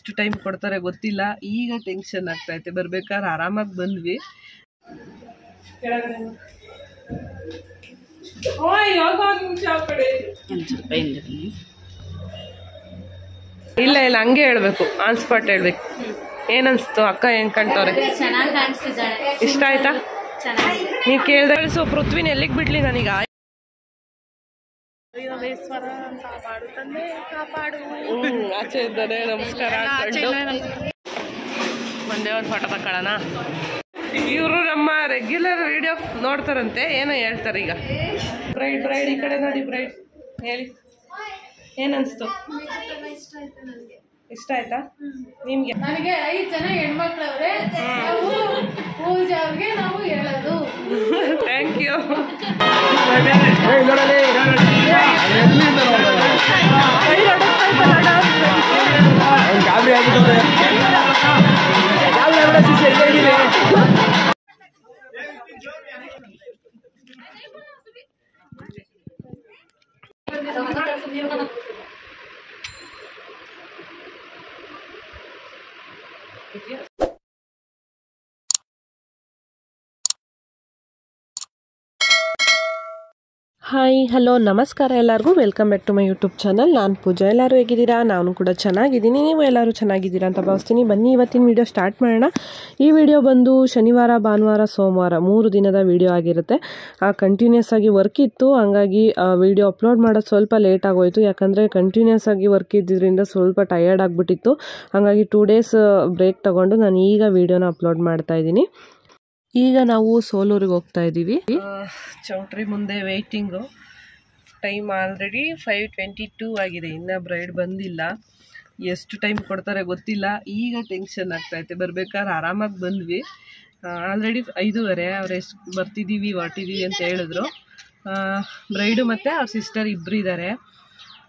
ಎಷ್ಟು ಟೈಮ್ ಕೊಡ್ತಾರೆ ಗೊತ್ತಿಲ್ಲ. ಈಗ ಟೆನ್ಷನ್ ಆಗ್ತೈತೆ. ಬರ್ಬೇಕಾದ್ರೆ ಆರಾಮಾಗಿ ಬಂದ್ವಿ. ಇಲ್ಲ ಇಲ್ಲ ಹಂಗೆ ಹೇಳ್ಬೇಕು, ಆನ್ ಸ್ಪಾಟ್ ಹೇಳ್ಬೇಕು. ಏನನ್ಸ್ತು ಅಕ್ಕ ಹೆಂಗ್ ಕಾಣ್ತವ್ರೆ? ಇಷ್ಟ ಆಯ್ತಾ? ನೀವು ಕೇಳ್ದೆ. ಸೊ ಪೃಥ್ವಿನ ಎಲ್ಲಿಗೆ ಬಿಡ್ಲಿ ನನೀಗ? ಆಚೆ ಇದ್ದಾನೆ. ನಮಸ್ಕಾರ ಒಂದೇ ಒಂದು ಫೋಟೋ ತಕೊಳ್ಳೋಣ. ಇವರು ನಮ್ಮ ರೆಗ್ಯುಲರ್ ವಿಡಿಯೋ ನೋಡ್ತಾರಂತೆ. ಏನೋ ಹೇಳ್ತಾರೆ ಈಗ. ಬ್ರೈಡ್ ಬ್ರೈಡ್ ಈ ಕಡೆ ನೋಡಿ. ಬ್ರೈಡ್ ಹೇಳಿ, ಏನನ್ಸ್ತು? ಇಷ್ಟ ಆಯ್ತಾ ನಿಮ್ಗೆ? ನನಗೆ 5 ಜನ ಹೆಣ್ಮಕ್ಳವ್ರೆ. ಪೂಜೆ ಅವ್ರಿಗೆ ನಾವು ಹೇಳೋದು ಥ್ಯಾಂಕ್ ಯು. ಹಾಯ್ ಹಲೋ ನಮಸ್ಕಾರ ಎಲ್ಲರಿಗೂ. Welcome back to my YouTube channel. ನಾನು ಪೂಜಾ. ಎಲ್ಲರೂ ಹೇಗಿದ್ದೀರಾ? ನಾನು ಕೂಡ ಚೆನ್ನಾಗಿದ್ದೀನಿ. ನೀವು ಎಲ್ಲರೂ ಚೆನ್ನಾಗಿದ್ದೀರಾ ಅಂತ ಭಾವಿಸ್ತೀನಿ. ಬನ್ನಿ ಇವತ್ತಿನ ವಿಡಿಯೋ ಸ್ಟಾರ್ಟ್ ಮಾಡೋಣ. ಈ ವಿಡಿಯೋ ಬಂದು ಶನಿವಾರ, ಭಾನುವಾರ, ಸೋಮವಾರ 3 ದಿನದ ವಿಡಿಯೋ ಆಗಿರುತ್ತೆ. ಕಂಟಿನ್ಯೂಸ್ ಆಗಿ ವರ್ಕ್ ಇತ್ತು, ಹಂಗಾಗಿ ವಿಡಿಯೋ ಅಪ್ಲೋಡ್ ಮಾಡೋದು ಸ್ವಲ್ಪ ಲೇಟ್ ಆಗೋಯಿತು. ಯಾಕಂದರೆ ಕಂಟಿನ್ಯೂಸ್ ಆಗಿ ವರ್ಕ್ ಇದ್ದಿದ್ದರಿಂದ ಸ್ವಲ್ಪ ಟಯರ್ಡ್ ಆಗಿಬಿಟ್ಟಿತ್ತು. ಹಾಗಾಗಿ 2 ಡೇಸ್ ಬ್ರೇಕ್ ತೊಗೊಂಡು ನಾನು ಈಗ ವಿಡಿಯೋನ ಅಪ್ಲೋಡ್ ಮಾಡ್ತಾ ಇದ್ದೀನಿ. ಈಗ ನಾವು ಸೋಲೂರಿಗೆ ಹೋಗ್ತಾ ಇದ್ದೀವಿ. ಚೌಟ್ರಿ ಮುಂದೆ ವೆಯ್ಟಿಂಗು. ಟೈಮ್ ಆಲ್ರೆಡಿ 5:22 ಆಗಿದೆ. ಇನ್ನು ಬ್ರೈಡ್ ಬಂದಿಲ್ಲ. ಎಷ್ಟು ಟೈಮ್ ಕೊಡ್ತಾರೆ ಗೊತ್ತಿಲ್ಲ. ಈಗ ಟೆನ್ಷನ್ ಆಗ್ತೈತೆ. ಬರ್ಬೇಕಾದ್ರೆ ಆರಾಮಾಗಿ ಬಂದ್ವಿ. ಆಲ್ರೆಡಿ 5:30. ಅವ್ರು ಎಷ್ಟು ಬರ್ತಿದ್ದೀವಿ ಹೊರಟಿದ್ದೀವಿ ಅಂತ ಹೇಳಿದ್ರು. ಬ್ರೈಡು ಮತ್ತು ಅವ್ರ ಸಿಸ್ಟರ್ ಇಬ್ಬರು ಇದ್ದಾರೆ.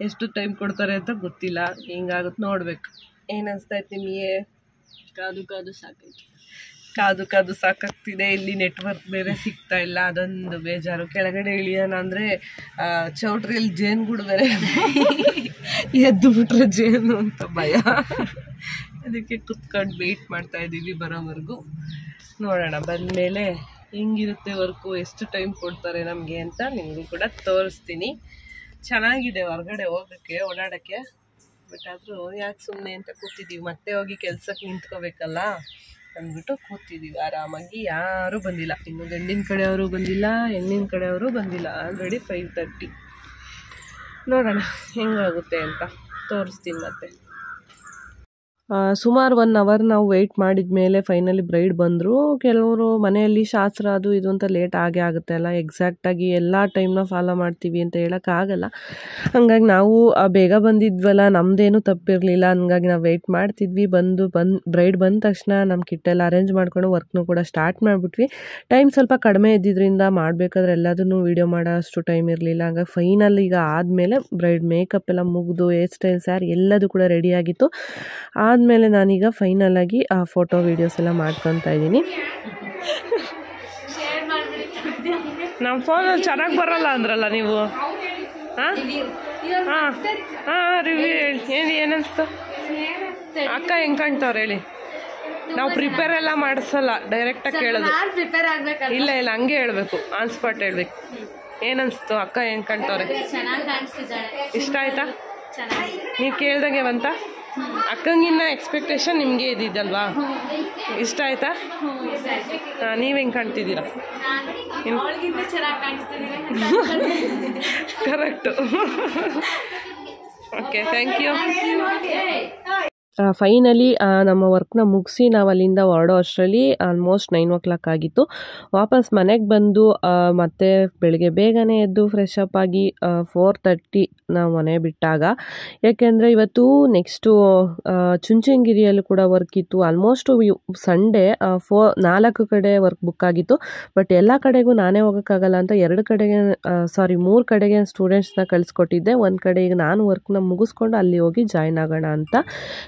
ಎಷ್ಟು ಟೈಮ್ ಕೊಡ್ತಾರೆ ಅಂತ ಗೊತ್ತಿಲ್ಲ. ಹಿಂಗಾಗುತ್ತೆ, ನೋಡ್ಬೇಕು. ಏನು ಅನಿಸ್ತೈತೆ ನಿಮಗೆ? ಕಾದು ಸಾಕಾಗ್ತಿದೆ. ಇಲ್ಲಿ ನೆಟ್ವರ್ಕ್ ಬೇರೆ ಸಿಗ್ತಾ ಇಲ್ಲ, ಅದೊಂದು ಬೇಜಾರು. ಕೆಳಗಡೆ ಇಳಿಯೋಣ ಅಂದರೆ ಚೌಟ್ರಿಯಲ್ಲಿ ಜೇನುಗೂಡು ಬೇರೆ ಎದ್ದು ಬಿಟ್ರೆ ಜೇನು ಅಂತ ಭಯ. ಅದಕ್ಕೆ ಕುತ್ಕೊಂಡು ವೆಯ್ಟ್ ಮಾಡ್ತಾ ಇದ್ದೀವಿ ಬರೋವರೆಗೂ. ನೋಡೋಣ ಬಂದಮೇಲೆ ಹೆಂಗಿರುತ್ತೆ ವರ್ಕು, ಎಷ್ಟು ಟೈಮ್ ಕೊಡ್ತಾರೆ ನಮಗೆ ಅಂತ ನಿಮಗೂ ಕೂಡ ತೋರಿಸ್ತೀನಿ. ಚೆನ್ನಾಗಿದೆ ಹೊರಗಡೆ ಹೋಗೋಕ್ಕೆ, ಓಡಾಡೋಕ್ಕೆ. ಬಟ್ ಆದರೂ ಯಾಕೆ ಸುಮ್ಮನೆ ಅಂತ ಕೂತಿದ್ದೀವಿ. ಮತ್ತೆ ಹೋಗಿ ಕೆಲ್ಸಕ್ಕೆ ನಿಂತ್ಕೋಬೇಕಲ್ಲ ಅಂದ್ಬಿಟ್ಟು ಕೂತಿದ್ದೀವಿ ಆರಾಮಾಗಿ. ಯಾರೂ ಬಂದಿಲ್ಲ ಇನ್ನು. ಗಂಡಿನ ಕಡೆಯವರು ಬಂದಿಲ್ಲ, ಹೆಣ್ಣಿನ ಕಡೆಯವರು ಬಂದಿಲ್ಲ. ಆಲ್ರೆಡಿ 5:30. ನೋಡೋಣ ಹೆಂಗಾಗುತ್ತೆ ಅಂತ ತೋರಿಸ್ತೀನಿ ಮತ್ತೆ. ಸುಮಾರು 1 ಅವರ್ ನಾವು ವೆಯ್ಟ್ ಮಾಡಿದ ಮೇಲೆ ಫೈನಲಿ ಬ್ರೈಡ್ ಬಂದರು. ಕೆಲವರು ಮನೆಯಲ್ಲಿ ಶಾಸ್ತ್ರ ಅದು ಇದು ಅಂತ ಲೇಟ್ ಆಗೇ ಆಗುತ್ತೆ ಅಲ್ಲ. ಎಕ್ಸಾಕ್ಟಾಗಿ ಎಲ್ಲ ಟೈಮ್ನ ಫಾಲೋ ಮಾಡ್ತೀವಿ ಅಂತ ಹೇಳೋಕ್ಕಾಗಲ್ಲ. ಹಂಗಾಗಿ ನಾವು ಬೇಗ ಬಂದಿದ್ವಲ್ಲ, ನಮ್ಮದೇನು ತಪ್ಪಿರಲಿಲ್ಲ. ಹಂಗಾಗಿ ನಾವು ವೆಯ್ಟ್ ಮಾಡ್ತಿದ್ವಿ. ಬ್ರೈಡ್ ಬಂದ ತಕ್ಷಣ ನಮ್ಮ ಕಿಟ್ಟೆಲ್ಲ ಅರೇಂಜ್ ಮಾಡ್ಕೊಂಡು ವರ್ಕ್ನೂ ಕೂಡ ಸ್ಟಾರ್ಟ್ ಮಾಡಿಬಿಟ್ವಿ. ಟೈಮ್ ಸ್ವಲ್ಪ ಕಡಿಮೆ ಇದ್ದಿದ್ದರಿಂದ ಮಾಡಬೇಕಾದ್ರೆ ಎಲ್ಲದನ್ನು ವೀಡಿಯೋ ಮಾಡೋ ಅಷ್ಟು ಟೈಮ್ ಇರಲಿಲ್ಲ. ಹಂಗಾಗಿ ಫೈನಲ್ ಈಗ ಆದಮೇಲೆ ಬ್ರೈಡ್ ಮೇಕಪ್ ಎಲ್ಲ ಮುಗಿದು, ಹೇರ್ ಸ್ಟೈಲ್, ಸ್ಯಾರಿ ಎಲ್ಲದೂ ಕೂಡ ರೆಡಿಯಾಗಿತ್ತು. ಆದಮೇಲೆ ನಾನೀಗ ಫೈನಲ್ ಆಗಿ ಆ ಫೋಟೋ ವೀಡಿಯೋಸ್ ಎಲ್ಲ ಮಾಡ್ಕೊತಾ ಇದ್ದೀನಿ. ನಮ್ಮ ಫೋನಲ್ಲಿ ಚೆನ್ನಾಗಿ ಬರೋಲ್ಲ ಅಂದ್ರಲ್ಲ ನೀವು? ರಿವ್ಯೂ ಹೇಳಿ, ಏನನ್ಸ್ತು? ಅಕ್ಕ ಹೆಂಗೆ ಕಾಣ್ತವ್ರು ಹೇಳಿ. ನಾವು ಪ್ರಿಪೇರ್ ಎಲ್ಲ ಮಾಡಿಸಲ್ಲ, ಡೈರೆಕ್ಟಾಗಿ ಕೇಳೋದು. ಇಲ್ಲ ಇಲ್ಲ ಹಂಗೆ ಹೇಳ್ಬೇಕು, ಆನ್ ಸ್ಪಾಟ್ ಹೇಳ್ಬೇಕು. ಏನನ್ಸ್ತು ಅಕ್ಕ ಹೆಂಗೆ ಕಾಣ್ತವ್ರೆ? ಇಷ್ಟ ಆಯ್ತಾ? ನೀವು ಕೇಳ್ದಂಗೆ ಬಂತ? ಅಕ್ಕಂಗಿನ್ನ ಎಕ್ಸ್ಪೆಕ್ಟೇಷನ್ ನಿಮಗೆ ಇದ್ದಿದ್ದಲ್ವಾ? ಇಷ್ಟ ಆಯ್ತಾ? ನೀವು ಹೆಂಗೆ ಕಾಣ್ತಿದ್ದೀರಾ? Correct. Okay, thank you. Finally ನಮ್ಮ ವರ್ಕ್ನ ಮುಗಿಸಿ ನಾವು ಅಲ್ಲಿಂದ ಹೊರಡೋ ಅಷ್ಟರಲ್ಲಿ ಆಲ್ಮೋಸ್ಟ್ 9 o'clock ಆಗಿತ್ತು. ವಾಪಸ್ ಮನೆಗೆ ಬಂದು ಮತ್ತೆ ಬೆಳಗ್ಗೆ ಬೇಗನೆ ಎದ್ದು ಫ್ರೆಶ್ ಅಪ್ ಆಗಿ 4:30 ನಾವು ಮನೆ ಬಿಟ್ಟಾಗ. ಯಾಕೆಂದರೆ ಇವತ್ತು ನೆಕ್ಸ್ಟು ಚುಂಚನಗಿರಿಯಲ್ಲೂ ಕೂಡ ವರ್ಕ್ ಇತ್ತು. ಆಲ್ಮೋಸ್ಟು ಸಂಡೇ 4 ಕಡೆ ವರ್ಕ್ ಬುಕ್ ಆಗಿತ್ತು. ಬಟ್ ಎಲ್ಲ ಕಡೆಗೂ ನಾನೇ ಹೋಗೋಕ್ಕಾಗಲ್ಲ ಅಂತ 3 ಕಡೆಗೆ ಸ್ಟೂಡೆಂಟ್ಸ್ನ ಕಳಿಸ್ಕೊಟ್ಟಿದ್ದೆ. ಒಂದು ಕಡೆ ಈಗ ನಾನು ವರ್ಕ್ನ ಮುಗಿಸ್ಕೊಂಡು ಅಲ್ಲಿ ಹೋಗಿ ಜಾಯ್ನ್ ಆಗೋಣ ಅಂತ.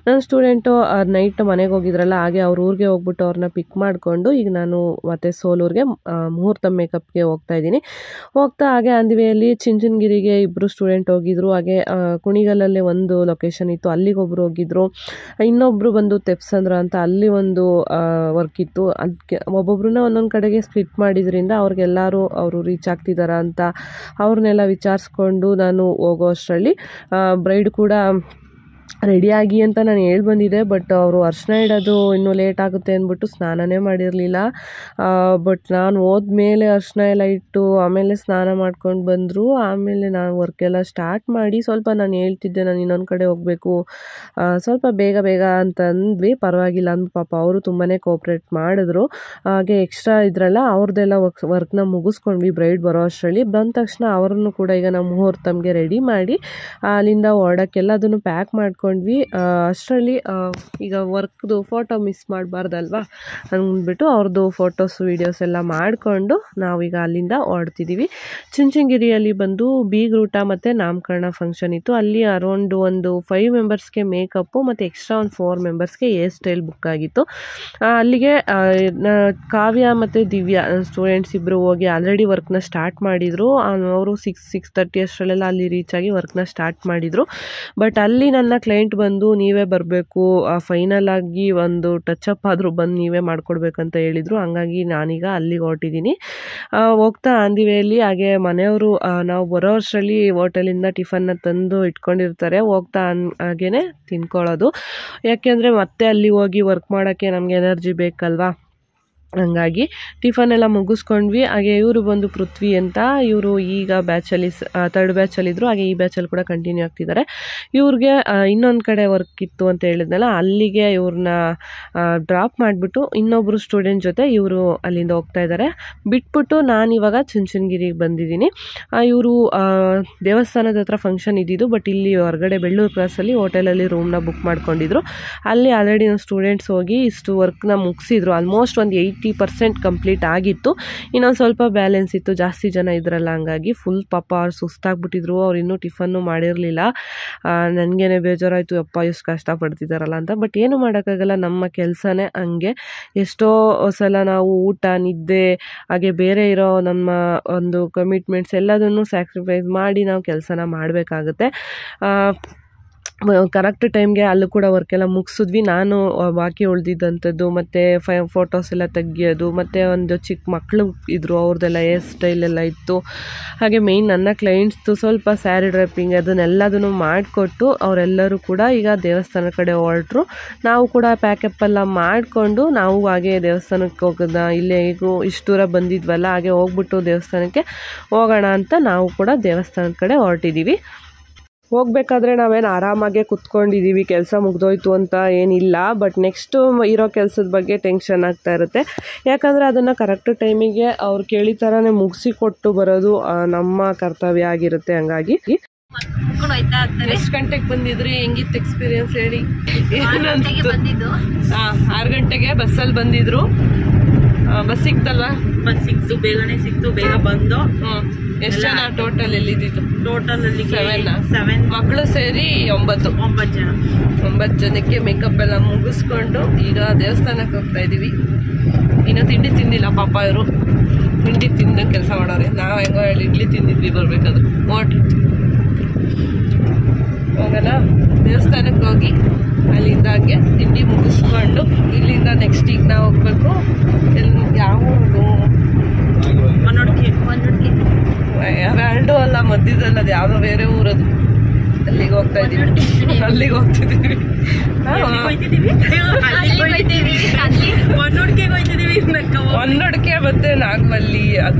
ನನ್ನ ಇನ್ನೊಂದು ಸ್ಟೂಡೆಂಟು ನೈಟ್ ಮನೆಗೆ ಹೋಗಿದ್ರಲ್ಲ, ಹಾಗೆ ಅವ್ರ ಊರಿಗೆ ಹೋಗ್ಬಿಟ್ಟು ಅವ್ರನ್ನ ಪಿಕ್ ಮಾಡಿಕೊಂಡು ಈಗ ನಾನು ಮತ್ತೆ ಸೋಲೂರಿಗೆ ಮುಹೂರ್ತ ಮೇಕಪ್ಗೆ ಹೋಗ್ತಾ ಇದ್ದೀನಿ. ಹೋಗ್ತಾ ಹಾಗೆ ಅಂದಿವೆಯಲ್ಲಿ ಚಿಂಚನಗಿರಿಗೆ ಇಬ್ಬರು ಸ್ಟೂಡೆಂಟ್ ಹೋಗಿದ್ರು. ಹಾಗೆ ಕುಣಿಗಲಲ್ಲಿ ಒಂದು ಲೊಕೇಶನ್ ಇತ್ತು, ಅಲ್ಲಿಗೆ ಒಬ್ರು ಹೋಗಿದ್ರು. ಇನ್ನೊಬ್ರು ಬಂದು ತೆಪ್ಸಂದ್ರ ಅಂತ ಅಲ್ಲಿ ಒಂದು ವರ್ಕ್ ಇತ್ತು. ಅದಕ್ಕೆ ಒಬ್ಬೊಬ್ರನ್ನ ಒಂದೊಂದು ಕಡೆಗೆ ಸ್ಪ್ಲಿಟ್ ಮಾಡಿದ್ರಿಂದ ಅವ್ರಿಗೆಲ್ಲರೂ ಅವರು ರೀಚ್ ಆಗ್ತಿದ್ದಾರಾ ಅಂತ ಅವ್ರನ್ನೆಲ್ಲ ವಿಚಾರಿಸ್ಕೊಂಡು ನಾನು ಹೋಗೋ ಅಷ್ಟರಲ್ಲಿ ಬ್ರೈಡ್ ಕೂಡ ರೆಡಿಯಾಗಿ ಅಂತ ನಾನು ಹೇಳಿ ಬಂದಿದ್ದೆ. ಬಟ್ ಅವರು ಅರ್ಶಿನ ಇಡೋದು ಇನ್ನೂ ಲೇಟ್ ಆಗುತ್ತೆ ಅಂದ್ಬಿಟ್ಟು ಸ್ನಾನನೇ ಮಾಡಿರಲಿಲ್ಲ. ಬಟ್ ನಾನು ಹೋದ್ಮೇಲೆ ಅರ್ಶಿನ ಎಲ್ಲ ಇಟ್ಟು ಆಮೇಲೆ ಸ್ನಾನ ಮಾಡ್ಕೊಂಡು ಬಂದರು. ಆಮೇಲೆ ನಾನು ವರ್ಕೆಲ್ಲ ಸ್ಟಾರ್ಟ್ ಮಾಡಿ ಸ್ವಲ್ಪ ನಾನು ಹೇಳ್ತಿದ್ದೆ ನಾನು ಇನ್ನೊಂದು ಕಡೆ ಹೋಗಬೇಕು, ಸ್ವಲ್ಪ ಬೇಗ ಬೇಗ ಅಂತ ಅಂದ್ವಿ. ಪರವಾಗಿಲ್ಲ ಅಂದ್ ಪಾಪ ಅವರು ತುಂಬಾ ಕೋಪ್ರೇಟ್ ಮಾಡಿದ್ರು. ಹಾಗೆ ಎಕ್ಸ್ಟ್ರಾ ಇದ್ರಲ್ಲ ಅವ್ರದ್ದೆಲ್ಲ ವರ್ಕ್ನ ಮುಗಿಸ್ಕೊಂಡ್ವಿ. ಬ್ರೈಡ್ ಬರೋ ಅಷ್ಟರಲ್ಲಿ ಬಂದ ತಕ್ಷಣ ಅವ್ರನ್ನು ಕೂಡ ಈಗ ನಾವು ಮುಹೂರ್ತಮ್ಗೆ ರೆಡಿ ಮಾಡಿ ಅಲ್ಲಿಂದ ಹೊರಡಕ್ಕೆಲ್ಲದನ್ನು ಪ್ಯಾಕ್ ಮಾಡ್ಕೊಂಡ್ವಿ. ಅಷ್ಟರಲ್ಲಿ ಈಗ ವರ್ಕ್ದು ಫೋಟೋ ಮಿಸ್ ಮಾಡಬಾರ್ದಲ್ವಾ ಅಂದ್ಬಿಟ್ಟು ಅವ್ರದ್ದು ಫೋಟೋಸ್ ವೀಡಿಯೋಸ್ ಎಲ್ಲ ಮಾಡಿಕೊಂಡು ನಾವೀಗ ಅಲ್ಲಿಂದ ಹೊರಡ್ತಿದ್ದೀವಿ. ಚುಂಚನಗಿರಿಯಲ್ಲಿ ಬಂದು ಬೀಗ್ರೂಟ ಮತ್ತು ನಾಮಕರಣ ಫಂಕ್ಷನ್ ಇತ್ತು. ಅಲ್ಲಿ ಅರೌಂಡ್ ಒಂದು 5 ಮೆಂಬರ್ಸ್ಗೆ ಮೇಕಪ್ಪು ಮತ್ತು ಎಕ್ಸ್ಟ್ರಾ ಒಂದು 4 ಮೆಂಬರ್ಸ್ಗೆ ಹೇರ್ ಸ್ಟೈಲ್ ಬುಕ್ ಆಗಿತ್ತು. ಅಲ್ಲಿಗೆ ಕಾವ್ಯ ಮತ್ತು ದಿವ್ಯಾ ಸ್ಟೂಡೆಂಟ್ಸ್ ಇಬ್ಬರು ಹೋಗಿ ಆಲ್ರೆಡಿ ವರ್ಕ್ನ ಸ್ಟಾರ್ಟ್ ಮಾಡಿದರು. ಅವರು 6:30 ಅಷ್ಟರಲ್ಲೆಲ್ಲ ಅಲ್ಲಿ ರೀಚ್ ಆಗಿ ವರ್ಕ್ನ ಸ್ಟಾರ್ಟ್ ಮಾಡಿದರು. ಬಟ್ ಅಲ್ಲಿ ನನ್ನ ಕ್ಲೈಂಟ್ ಬಂದು ನೀವೇ ಬರಬೇಕು, ಫೈನಲ್ ಆಗಿ ಒಂದು ಟಚಪ್ ಆದರೂ ಬಂದು ನೀವೇ ಮಾಡಿಕೊಡ್ಬೇಕಂತ ಹೇಳಿದರು. ಹಂಗಾಗಿ ನಾನೀಗ ಅಲ್ಲಿಗೆ ಹೊರಟಿದ್ದೀನಿ. ಹೋಗ್ತಾ ಆಂದಿವೆಯಲ್ಲಿ ಹಾಗೆ ಮನೆಯವರು ನಾವು ಬರೋ ಅಷ್ಟರಲ್ಲಿ ಹೋಟೆಲಿಂದ ಟಿಫನ್ನ ತಂದು ಇಟ್ಕೊಂಡಿರ್ತಾರೆ. ಹೋಗ್ತಾ ಹಾಗೇ ತಿನ್ಕೊಳ್ಳೋದು. ಯಾಕೆಂದರೆ ಮತ್ತೆ ಅಲ್ಲಿ ಹೋಗಿ ವರ್ಕ್ ಮಾಡೋಕ್ಕೆ ನಮಗೆ ಎನರ್ಜಿ ಬೇಕಲ್ವಾ, ಹಂಗಾಗಿ ಟಿಫನ್ ಎಲ್ಲ ಮುಗಿಸ್ಕೊಂಡ್ವಿ. ಹಾಗೆ ಇವರು ಬಂದು ಪೃಥ್ವಿ ಅಂತ, ಇವರು ಈಗ ಬ್ಯಾಚಲ್ಲಿ 3rd ಬ್ಯಾಚಲ್ಲಿದ್ದರು. ಹಾಗೆ ಈ ಬ್ಯಾಚಲ್ಲಿ ಕೂಡ ಕಂಟಿನ್ಯೂ ಆಗ್ತಿದ್ದಾರೆ. ಇವ್ರಿಗೆ ಇನ್ನೊಂದು ಕಡೆ ವರ್ಕ್ ಇತ್ತು ಅಂತ ಹೇಳಿದ್ನಲ್ಲ, ಅಲ್ಲಿಗೆ ಇವ್ರನ್ನ ಡ್ರಾಪ್ ಮಾಡಿಬಿಟ್ಟು ಇನ್ನೊಬ್ಬರು ಸ್ಟೂಡೆಂಟ್ ಜೊತೆ ಇವರು ಅಲ್ಲಿಂದ ಹೋಗ್ತಾ ಇದ್ದಾರೆ. ಬಿಟ್ಬಿಟ್ಟು ನಾನಿವಾಗ ಚುಂಚನಗಿರಿಗೆ ಬಂದಿದ್ದೀನಿ. ಇವರು ದೇವಸ್ಥಾನದ ಹತ್ರ ಫಂಕ್ಷನ್ ಇದ್ದಿದ್ದು, ಬಟ್ ಇಲ್ಲಿ ಹೊರಗಡೆ ಬೆಳ್ಳೂರು ಕ್ರಾಸಲ್ಲಿ ಹೋಟೆಲಲ್ಲಿ ರೂಮ್ನ ಬುಕ್ ಮಾಡ್ಕೊಂಡಿದ್ರು. ಅಲ್ಲಿ ಆಲ್ರೆಡಿ ನಾವು ಸ್ಟೂಡೆಂಟ್ಸ್ ಹೋಗಿ ಇಷ್ಟು ವರ್ಕ್ನ ಮುಗಿಸಿದ್ರು. ಆಲ್ಮೋಸ್ಟ್ ಒಂದು 80% ಕಂಪ್ಲೀಟ್ ಆಗಿತ್ತು. ಇನ್ನೊಂದು ಸ್ವಲ್ಪ ಬ್ಯಾಲೆನ್ಸ್ ಇತ್ತು, ಜಾಸ್ತಿ ಜನ ಇದ್ರಲ್ಲ ಹಂಗಾಗಿ ಫುಲ್ ಪಾಪ ಅವ್ರು ಸುಸ್ತಾಗ್ಬಿಟ್ಟಿದ್ರು. ಅವ್ರು ಇನ್ನೂ ಟಿಫನ್ನು ಮಾಡಿರಲಿಲ್ಲ. ನನಗೇನೆ ಬೇಜಾರಾಯಿತು, ಅಪ್ಪ ಎಷ್ಟು ಕಷ್ಟಪಡ್ತಿದ್ದಾರಲ್ಲ ಅಂತ. ಬಟ್ ಏನು ಮಾಡೋಕ್ಕಾಗಲ್ಲ, ನಮ್ಮ ಕೆಲಸನೇ ಹಂಗೆ. ಎಷ್ಟೋ ಸಲ ನಾವು ಊಟ, ನಿದ್ದೆ, ಹಾಗೆ ಬೇರೆ ಇರೋ ನಮ್ಮ ಒಂದು ಕಮಿಟ್ಮೆಂಟ್ಸ್ ಎಲ್ಲದನ್ನು ಸ್ಯಾಕ್ರಿಫೈಸ್ ಮಾಡಿ ನಾವು ಕೆಲಸನ ಮಾಡಬೇಕಾಗುತ್ತೆ. ಕರೆಕ್ಟ್ ಟೈಮ್ಗೆ ಅಲ್ಲೂ ಕೂಡ ವರ್ಕೆಲ್ಲ ಮುಗಿಸಿದ್ವಿ. ನಾನು ಬಾಕಿ ಉಳಿದಿದ್ದಂಥದ್ದು ಮತ್ತು ಫೋಟೋಸ್ ಎಲ್ಲ ತೆಗಿಯೋದು, ಮತ್ತು ಒಂದು ಚಿಕ್ಕ ಮಕ್ಕಳು ಇದ್ದರು, ಅವ್ರದ್ದೆಲ್ಲ ಹೇರ್ ಸ್ಟೈಲ್ ಎಲ್ಲ ಇತ್ತು. ಹಾಗೆ ಮೇಯ್ನ್ ನನ್ನ ಕ್ಲೈಂಟ್ಸ್ದು ಸ್ವಲ್ಪ ಸ್ಯಾರಿ ಡ್ರೈಪಿಂಗ್ ಅದನ್ನೆಲ್ಲದನ್ನು ಮಾಡಿಕೊಟ್ಟು ಅವರೆಲ್ಲರೂ ಕೂಡ ಈಗ ದೇವಸ್ಥಾನ ಕಡೆ ಹೊರಟರು. ನಾವು ಕೂಡ ಪ್ಯಾಕಪ್ ಎಲ್ಲ ಮಾಡಿಕೊಂಡು ನಾವು ಹಾಗೆ ದೇವಸ್ಥಾನಕ್ಕೆ ಹೋಗೋದ, ಇಲ್ಲೇ ಹೇಗೂ ಇಷ್ಟು ದೂರ ಬಂದಿದ್ವಲ್ಲ, ಹಾಗೆ ಹೋಗ್ಬಿಟ್ಟು ದೇವಸ್ಥಾನಕ್ಕೆ ಹೋಗೋಣ ಅಂತ ನಾವು ಕೂಡ ದೇವಸ್ಥಾನದ ಕಡೆ ಹೊರಟಿದ್ದೀವಿ. ಹೋಗಬೇಕಾದ್ರೆ ನಾವೇನು ಆರಾಮಾಗೆ ಕುತ್ಕೊಂಡಿದ್ದೀವಿ, ಕೆಲಸ ಮುಗ್ದೋಯ್ತು ಅಂತ ಏನಿಲ್ಲ. ಬಟ್ ನೆಕ್ಸ್ಟು ಇರೋ ಕೆಲಸದ ಬಗ್ಗೆ ಟೆನ್ಷನ್ ಆಗ್ತಾ ಇರುತ್ತೆ. ಯಾಕಂದರೆ ಅದನ್ನು ಕರೆಕ್ಟ್ ಟೈಮಿಗೆ ಅವ್ರು ಕೇಳಿ ಥರನೇ ಮುಗಿಸಿ ಕೊಟ್ಟು ಬರೋದು ನಮ್ಮ ಕರ್ತವ್ಯ ಆಗಿರುತ್ತೆ. ಹಂಗಾಗಿ ಎಷ್ಟು ಗಂಟೆಗೆ ಬಂದಿದ್ರಿ, ಹೆಂಗಿತ್ತು ಎಕ್ಸ್ಪೀರಿಯನ್ಸ್ ಹೇಳಿ? 6 ಗಂಟೆಗೆ ಬಸ್ಸಲ್ಲಿ ಬಂದಿದ್ರು. ಬಸ್ ಸಿಕ್ತಲ್ವಾ? ಬಸ್ ಸಿಕ್ತು, ಬೇಗನೆ ಸಿಕ್ತು, ಬೇಗ ಬಂದು. ಎಷ್ಟು ಜನ ಟೋಟಲ್ ಎಲ್ಲಿದ್ದು? ಟೋಟಲ್ ಅಲ್ಲಿ 7 ಮಕ್ಕಳು ಸೇರಿ 9 ಜನಕ್ಕೆ ಮೇಕಪ್ ಎಲ್ಲ ಮುಗಿಸ್ಕೊಂಡು ಈಗ ದೇವಸ್ಥಾನಕ್ಕೆ ಹೋಗ್ತಾ ಇದ್ದೀವಿ. ಇನ್ನು ತಿಂಡಿ ತಿಂದಿಲ್ಲ ಪಾಪ ಇವರು, ತಿಂಡಿ ತಿಂದು ಕೆಲಸ ಮಾಡೋರೆ. ನಾವು ಹೆಂಗೋ ಹೇಳಿ ಇಡ್ಲಿ ತಿಂದಿದ್ವಿ ಬರ್ಬೇಕಾದ್ರೆ. ಹೋಗೋಣ ದೇವಸ್ಥಾನಕ್ಕೆ ಹೋಗಿ ಅಲ್ಲಿಂದ ಹಾಗೆ ತಿಂಡಿ ಮುಗಿಸ್ಕೊಂಡು ಇಲ್ಲಿಂದ ನೆಕ್ಸ್ಟ್ ಈಗ ನಾವು ಹೋಗ್ಬೇಕು. ಯಾವುದು ವ್ಯಾಲ್ಡು ಅಲ್ಲ, ಮಧ್ಯದಲ್ಲ, ಅದು ಯಾವುದೋ ಬೇರೆ ಊರದು. ಅಲ್ಲಿಗೆ ಹೋಗ್ತಾ ಇದ್ದೀವಿ. ಅಲ್ಲಿಗೆ ಹೋಗ್ತಿದ್ದೀವಿ. ಹೊನ್ನೊಡ್ಕೆ ಮತ್ತೆ ನಾಗಮಲ್ಲಿ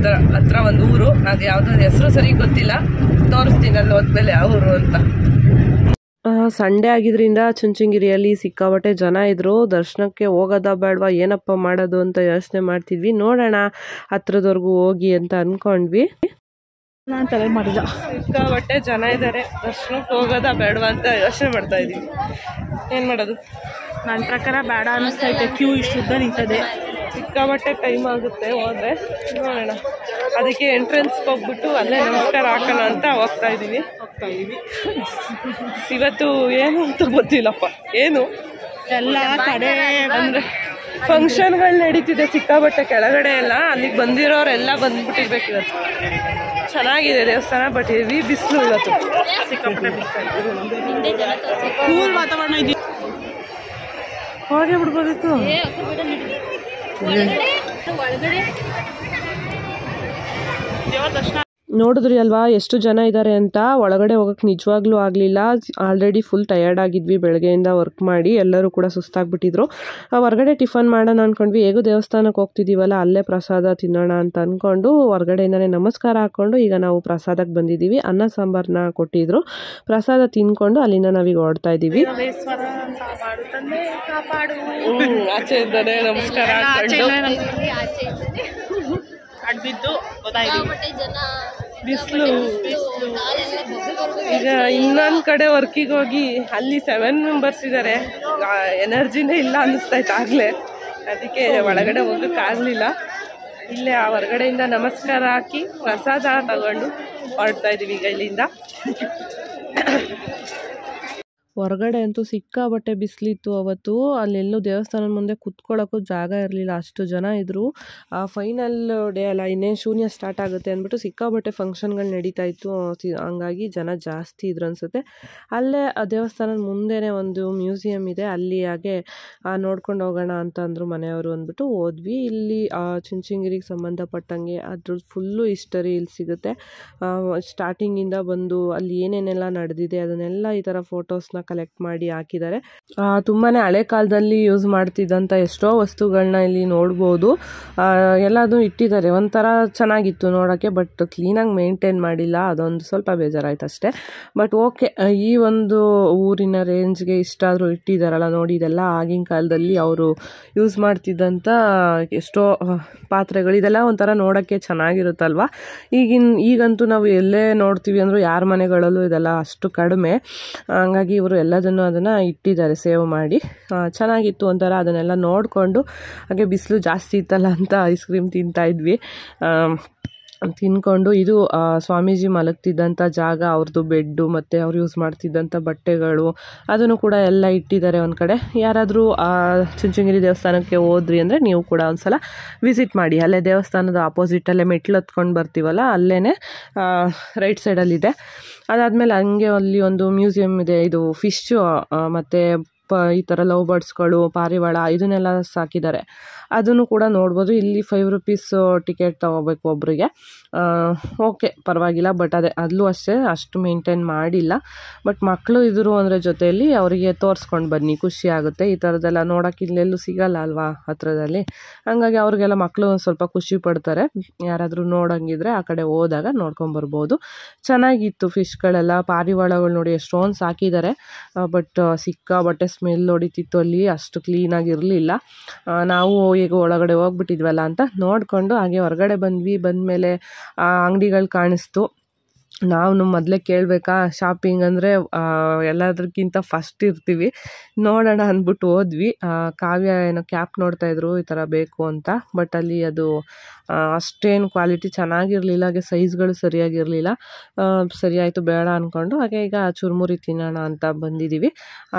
ಹತ್ರ ಒಂದು ಊರು, ಅದು ಯಾವುದೋ ಹೆಸರು ಸರಿ ಗೊತ್ತಿಲ್ಲ, ತೋರಿಸ್ತೀನಿ ಅಲ್ಲಿ ಹೋದ್ಮೇಲೆ ಯಾವ ಊರು ಅಂತ. ಸಂಡೇ ಆಗಿದ್ರಿಂದ ಚುಂಚನಗಿರಿಯಲ್ಲಿ ಸಿಕ್ಕಾಪಟ್ಟೆ ಜನ ಇದ್ರು. ದರ್ಶನಕ್ಕೆ ಹೋಗೋದಾ ಬೇಡವಾ, ಏನಪ್ಪ ಮಾಡೋದು ಅಂತ ಯೋಚನೆ ಮಾಡ್ತಿದ್ವಿ. ನೋಡೋಣ ಹತ್ರದವರೆಗೂ ಹೋಗಿ ಅಂತ ಅಂದ್ಕೊಂಡ್ವಿ. ನಾನು ತಲೆ ಮಾಡಿಲ್ಲ, ಸಿಕ್ಕಾಪಟ್ಟೆ ಜನ ಇದ್ದಾರೆ. ದರ್ಶನಕ್ಕೆ ಹೋಗೋದಾ ಬೇಡವಾ ಅಂತ ಯೋಚನೆ ಮಾಡ್ತಾ ಇದ್ದೀವಿ. ಏನು ಮಾಡೋದು? ನನ್ನ ಪ್ರಕಾರ ಬೇಡ ಅನ್ನಿಸ್ತೈತೆ. ಕ್ಯೂ ಇಷ್ಟುದ್ದ ನಿಂತದೆ, ಸಿಕ್ಕಾಪಟ್ಟೆ ಟೈಮ್ ಆಗುತ್ತೆ ಹೋದರೆ. ನೋಡೋಣ, ಅದಕ್ಕೆ ಎಂಟ್ರೆನ್ಸ್ಗೆ ಹೋಗ್ಬಿಟ್ಟು ಅಲ್ಲೇ ನಮಸ್ಕಾರ ಹಾಕೋಣ ಅಂತ ಹೋಗ್ತಾ ಇದ್ದೀವಿ. ಇವತ್ತು ಏನು ಅಂತ ಗೊತ್ತಿಲ್ಲಪ್ಪ. ಏನು ಎಲ್ಲ ಕಡೆ ಬಂದ್ರೆ ಫಂಕ್ಷನ್ಗಳು ನಡೀತಿದೆ ಸಿಕ್ಕಾಬಟ್ಟೆ ಕೆಳಗಡೆ ಎಲ್ಲ. ಅಲ್ಲಿಗೆ ಬಂದಿರೋರೆಲ್ಲ ಬಂದ್ಬಿಟ್ಟಿರ್ಬೇಕು ಇವತ್ತು. ಚೆನ್ನಾಗಿದೆ ದೇವಸ್ಥಾನ, ಬಟ್ ಹೆವಿ ಬಿಸಿಲು ಇವತ್ತು, ಸಿಕ್ಕಾಪಟ್ಟೆ ಬಿಸ್ಲು. ಕೂಲ್ ವಾತಾವರಣ ಇದೆ. ಹೋಗೇ ಬಿಡ್ಬೋದಿತ್ತು. ದೇವರ ದರ್ಶನ ನೋಡಿದ್ರಿ ಅಲ್ವಾ ಎಷ್ಟು ಜನ ಇದ್ದಾರೆ ಅಂತ. ಒಳಗಡೆ ಹೋಗಕ್ಕೆ ನಿಜವಾಗ್ಲೂ ಆಗಲಿಲ್ಲ. ಆಲ್ರೆಡಿ ಫುಲ್ ಟಯರ್ಡ್ ಆಗಿದ್ವಿ ಬೆಳಗ್ಗೆಯಿಂದ ವರ್ಕ್ ಮಾಡಿ. ಎಲ್ಲರೂ ಕೂಡ ಸುಸ್ತಾಗ್ಬಿಟ್ಟಿದ್ರು. ಹೊರಗಡೆ ಟಿಫನ್ ಮಾಡೋಣ ಅಂದ್ಕೊಂಡ್ವಿ. ಹೇಗೂ ದೇವಸ್ಥಾನಕ್ಕೆ ಹೋಗ್ತಿದ್ದೀವಲ್ಲ, ಅಲ್ಲೇ ಪ್ರಸಾದ ತಿನ್ನೋಣ ಅಂತ ಅಂದ್ಕೊಂಡು ಹೊರಗಡೆಯಿಂದನೇ ನಮಸ್ಕಾರ ಹಾಕ್ಕೊಂಡು ಈಗ ನಾವು ಪ್ರಸಾದಕ್ಕೆ ಬಂದಿದ್ದೀವಿ. ಅನ್ನ ಸಾಂಬಾರನ್ನ ಕೊಟ್ಟಿದ್ರು. ಪ್ರಸಾದ ತಿನ್ಕೊಂಡು ಅಲ್ಲಿಂದ ನಾವೀಗ ಹೊರಡ್ತಾ ಇದ್ದೀವಿ. ಆಚೆ ಇದ್ದಾನೆ ನಮಸ್ಕಾರ ಹಾಕೊಂಡು ಅಡ್ಬಿದ್ದು ಗೊತ್ತಾಯ್ತು. ಬಿಸಿಲು. ಈಗ ಇನ್ನೊಂದು ಕಡೆ ವರ್ಕಿಗೆ ಹೋಗಿ ಅಲ್ಲಿ 7 ಮೆಂಬರ್ಸ್ ಇದ್ದಾರೆ. ಎನರ್ಜಿನೇ ಇಲ್ಲ ಅನ್ನಿಸ್ತೈತೆ ಆಗಲೇ. ಅದಕ್ಕೆ ಒಳಗಡೆ ಹೋಗೋಕ್ಕಾಗಲಿಲ್ಲ. ಇಲ್ಲೇ ಆ ಹೊರಗಡೆಯಿಂದ ನಮಸ್ಕಾರ ಹಾಕಿ ಪ್ರಸಾದ ತಗೊಂಡು ಹೊರಡ್ತಾ ಇದ್ದೀವಿ ಈಗ ಇಲ್ಲಿಂದ. ಹೊರಗಡೆ ಅಂತೂ ಸಿಕ್ಕಾಬಟ್ಟೆ ಬಿಸಿಲಿತ್ತು ಅವತ್ತು. ಅಲ್ಲೆಲ್ಲೂ ದೇವಸ್ಥಾನದ ಮುಂದೆ ಕುತ್ಕೊಳ್ಳೋಕ್ಕೂ ಜಾಗ ಇರಲಿಲ್ಲ, ಅಷ್ಟು ಜನ ಇದ್ದರು. ಫೈನಲ್ ಡೇ ಅಲ್ಲ, ಇನ್ನೇನು ಶೂನ್ಯ ಸ್ಟಾರ್ಟ್ ಆಗುತ್ತೆ ಅಂದ್ಬಿಟ್ಟು ಸಿಕ್ಕಾಬಟ್ಟೆ ಫಂಕ್ಷನ್ಗಳು ನಡೀತಾ ಇತ್ತು. ಹಂಗಾಗಿ ಜನ ಜಾಸ್ತಿ ಇದ್ರು ಅನಿಸುತ್ತೆ. ಅಲ್ಲೇ ಆ ದೇವಸ್ಥಾನದ ಮುಂದೆನೇ ಒಂದು ಮ್ಯೂಸಿಯಂ ಇದೆ, ಅಲ್ಲಿ ಹಾಗೆ ನೋಡ್ಕೊಂಡು ಹೋಗೋಣ ಅಂತ ಅಂದರು ಮನೆಯವರು ಅಂದ್ಬಿಟ್ಟು ಹೋದ್ವಿ. ಇಲ್ಲಿ ಚುಂಚನಗಿರಿಗೆ ಸಂಬಂಧಪಟ್ಟಂಗೆ ಅದ್ರ ಫುಲ್ಲು ಹಿಸ್ಟರಿ ಇಲ್ಲಿ ಸಿಗುತ್ತೆ. ಸ್ಟಾರ್ಟಿಂಗಿಂದ ಬಂದು ಅಲ್ಲಿ ಏನೇನೆಲ್ಲ ನಡೆದಿದೆ ಅದನ್ನೆಲ್ಲ ಈ ಥರ ಫೋಟೋಸ್ನ ಕಲೆಕ್ಟ್ ಮಾಡಿ ಹಾಕಿದ್ದಾರೆ. ತುಂಬಾ ಹಳೆ ಕಾಲದಲ್ಲಿ ಯೂಸ್ ಮಾಡ್ತಿದ್ದಂಥ ಎಷ್ಟೋ ವಸ್ತುಗಳನ್ನ ಇಲ್ಲಿ ನೋಡ್ಬೋದು. ಎಲ್ಲದೂ ಇಟ್ಟಿದ್ದಾರೆ. ಒಂಥರ ಚೆನ್ನಾಗಿತ್ತು ನೋಡೋಕ್ಕೆ, ಬಟ್ ಕ್ಲೀನಾಗಿ ಮೇಂಟೈನ್ ಮಾಡಿಲ್ಲ. ಅದೊಂದು ಸ್ವಲ್ಪ ಬೇಜಾರಾಯ್ತು ಅಷ್ಟೇ. ಬಟ್ ಓಕೆ, ಈ ಒಂದು ಊರಿನ ರೇಂಜ್ಗೆ ಇಷ್ಟಾದರೂ ಇಟ್ಟಿದ್ದಾರಲ್ಲ ನೋಡಿ. ಇದೆಲ್ಲ ಆಗಿನ ಕಾಲದಲ್ಲಿ ಅವರು ಯೂಸ್ ಮಾಡ್ತಿದ್ದಂಥ ಎಷ್ಟೋ ಪಾತ್ರೆಗಳು. ಇದೆಲ್ಲ ಒಂಥರ ನೋಡೋಕ್ಕೆ ಚೆನ್ನಾಗಿರುತ್ತಲ್ವ. ಈಗಂತೂ ನಾವು ಎಲ್ಲೇ ನೋಡ್ತೀವಿ ಅಂದರೂ ಯಾರ ಮನೆಗಳಲ್ಲೂ ಇದೆಲ್ಲ ಅಷ್ಟು ಕಡಿಮೆ. ಹಂಗಾಗಿ ಇವರು ಎಲ್ಲದನ್ನು ಅದನ್ನು ಇಟ್ಟಿದ್ದಾರೆ ಸೇವ್ ಮಾಡಿ. ಚೆನ್ನಾಗಿತ್ತು ಒಂಥರ. ಅದನ್ನೆಲ್ಲ ನೋಡಿಕೊಂಡು ಹಾಗೆ ಬಿಸಿಲು ಜಾಸ್ತಿ ಇತ್ತಲ್ಲ ಅಂತ ಐಸ್ ಕ್ರೀಮ್ ತಿಂತಾಯಿದ್ವಿ. ತಿನ್ಕೊಂಡು ಇದು ಸ್ವಾಮೀಜಿ ಮಲಗ್ತಿದ್ದಂಥ ಜಾಗ, ಅವ್ರದ್ದು ಬೆಡ್ಡು ಮತ್ತು ಅವ್ರು ಯೂಸ್ ಮಾಡ್ತಿದ್ದಂಥ ಬಟ್ಟೆಗಳು ಅದನ್ನು ಕೂಡ ಎಲ್ಲ ಇಟ್ಟಿದ್ದಾರೆ ಒಂದು ಕಡೆ. ಯಾರಾದರೂ ಚುಂಚನಗಿರಿ ದೇವಸ್ಥಾನಕ್ಕೆ ಹೋದ್ರಿ ಅಂದರೆ ನೀವು ಕೂಡ ಒಂದು ಸಲ ವಿಸಿಟ್ ಮಾಡಿ. ಅಲ್ಲೇ ದೇವಸ್ಥಾನದ ಆಪೋಸಿಟಲ್ಲೇ ಮೆಟ್ಲು ಹತ್ಕೊಂಡು ಬರ್ತೀವಲ್ಲ, ಅಲ್ಲೇ ರೈಟ್ ಸೈಡಲ್ಲಿದೆ. ಅದಾದಮೇಲೆ ಹಂಗೆ ಅಲ್ಲಿ ಒಂದು ಮ್ಯೂಸಿಯಂ ಇದೆ. ಇದು ಫಿಶ್ಶು ಮತ್ತು ಈ ಥರ ಲವ್ ಬರ್ಡ್ಸ್ಗಳು, ಪಾರಿವಾಳ ಇದನ್ನೆಲ್ಲ ಸಾಕಿದ್ದಾರೆ. ಅದನ್ನು ಕೂಡ ನೋಡ್ಬೋದು. ಇಲ್ಲಿ 5 ರೂಪೀಸ್ ಟಿಕೆಟ್ ತೊಗೋಬೇಕು ಒಬ್ಬರಿಗೆ. ಓಕೆ, ಪರವಾಗಿಲ್ಲ. ಬಟ್ ಅಲ್ಲೂ ಅಷ್ಟೇ ಅಷ್ಟು ಮೇಂಟೈನ್ ಮಾಡಿಲ್ಲ. ಬಟ್ ಮಕ್ಕಳು ಇದ್ರು ಅಂದರೆ ಜೊತೆಯಲ್ಲಿ ಅವರಿಗೆ ತೋರಿಸ್ಕೊಂಡು ಬನ್ನಿ, ಖುಷಿ ಆಗುತ್ತೆ. ಈ ಥರದ್ದೆಲ್ಲ ನೋಡೋಕೆ ಇಲ್ಲೆಲ್ಲೂ ಸಿಗಲ್ಲ ಅಲ್ವಾ ಹತ್ರದಲ್ಲಿ. ಹಂಗಾಗಿ ಅವ್ರಿಗೆಲ್ಲ ಮಕ್ಕಳು ಒಂದು ಸ್ವಲ್ಪ ಖುಷಿ ಪಡ್ತಾರೆ. ಯಾರಾದರೂ ನೋಡೋಂಗಿದ್ರೆ ಆ ಕಡೆ ಹೋದಾಗ ನೋಡ್ಕೊಂಬರ್ಬೋದು. ಚೆನ್ನಾಗಿತ್ತು ಫಿಶ್ಗಳೆಲ್ಲ. ಪಾರಿವಾಳಗಳು ನೋಡಿ ಎಷ್ಟೊಂದು ಸಾಕಿದ್ದಾರೆ. ಬಟ್ ಸಿಕ್ಕಾಬಟ್ಟೆ ಸ್ಮೆಲ್ ಹೊಡಿತಿತ್ತು ಅಲ್ಲಿ, ಅಷ್ಟು ಕ್ಲೀನಾಗಿರಲಿಲ್ಲ. ನಾವು ಈಗ ಒಳಗಡೆ ಹೋಗ್ಬಿಟ್ಟಿದ್ವಲ್ಲ ಅಂತ ನೋಡಿಕೊಂಡು ಹಾಗೆ ಹೊರಗಡೆ ಬಂದ್ವಿ. ಬಂದಮೇಲೆ ಅಂಗಡಿಗಳು ಕಾಣಿಸ್ತು. ನಾವು ಮೊದಲೇ ಕೇಳಬೇಕಾ, ಶಾಪಿಂಗ್ ಅಂದರೆ ಎಲ್ಲದಕ್ಕಿಂತ ಫಸ್ಟ್ ಇರ್ತೀವಿ. ನೋಡೋಣ ಅಂದ್ಬಿಟ್ಟು ಹೋದ್ವಿ. ಕಾವ್ಯ ಏನೋ ಕ್ಯಾಪ್ ನೋಡ್ತಾಯಿದ್ರು, ಈ ಥರ ಬೇಕು ಅಂತ. ಬಟ್ ಅಲ್ಲಿ ಅದು ಅಷ್ಟೇನು ಕ್ವಾಲಿಟಿ ಚೆನ್ನಾಗಿರಲಿಲ್ಲ, ಹಾಗೆ ಸೈಜ್ಗಳು ಸರಿಯಾಗಿರಲಿಲ್ಲ. ಸರಿ ಆಯಿತು ಬೇಡ ಅಂದ್ಕೊಂಡು ಹಾಗೆ ಈಗ ಚುರುಮುರಿ ತಿನ್ನೋಣ ಅಂತ ಬಂದಿದ್ದೀವಿ.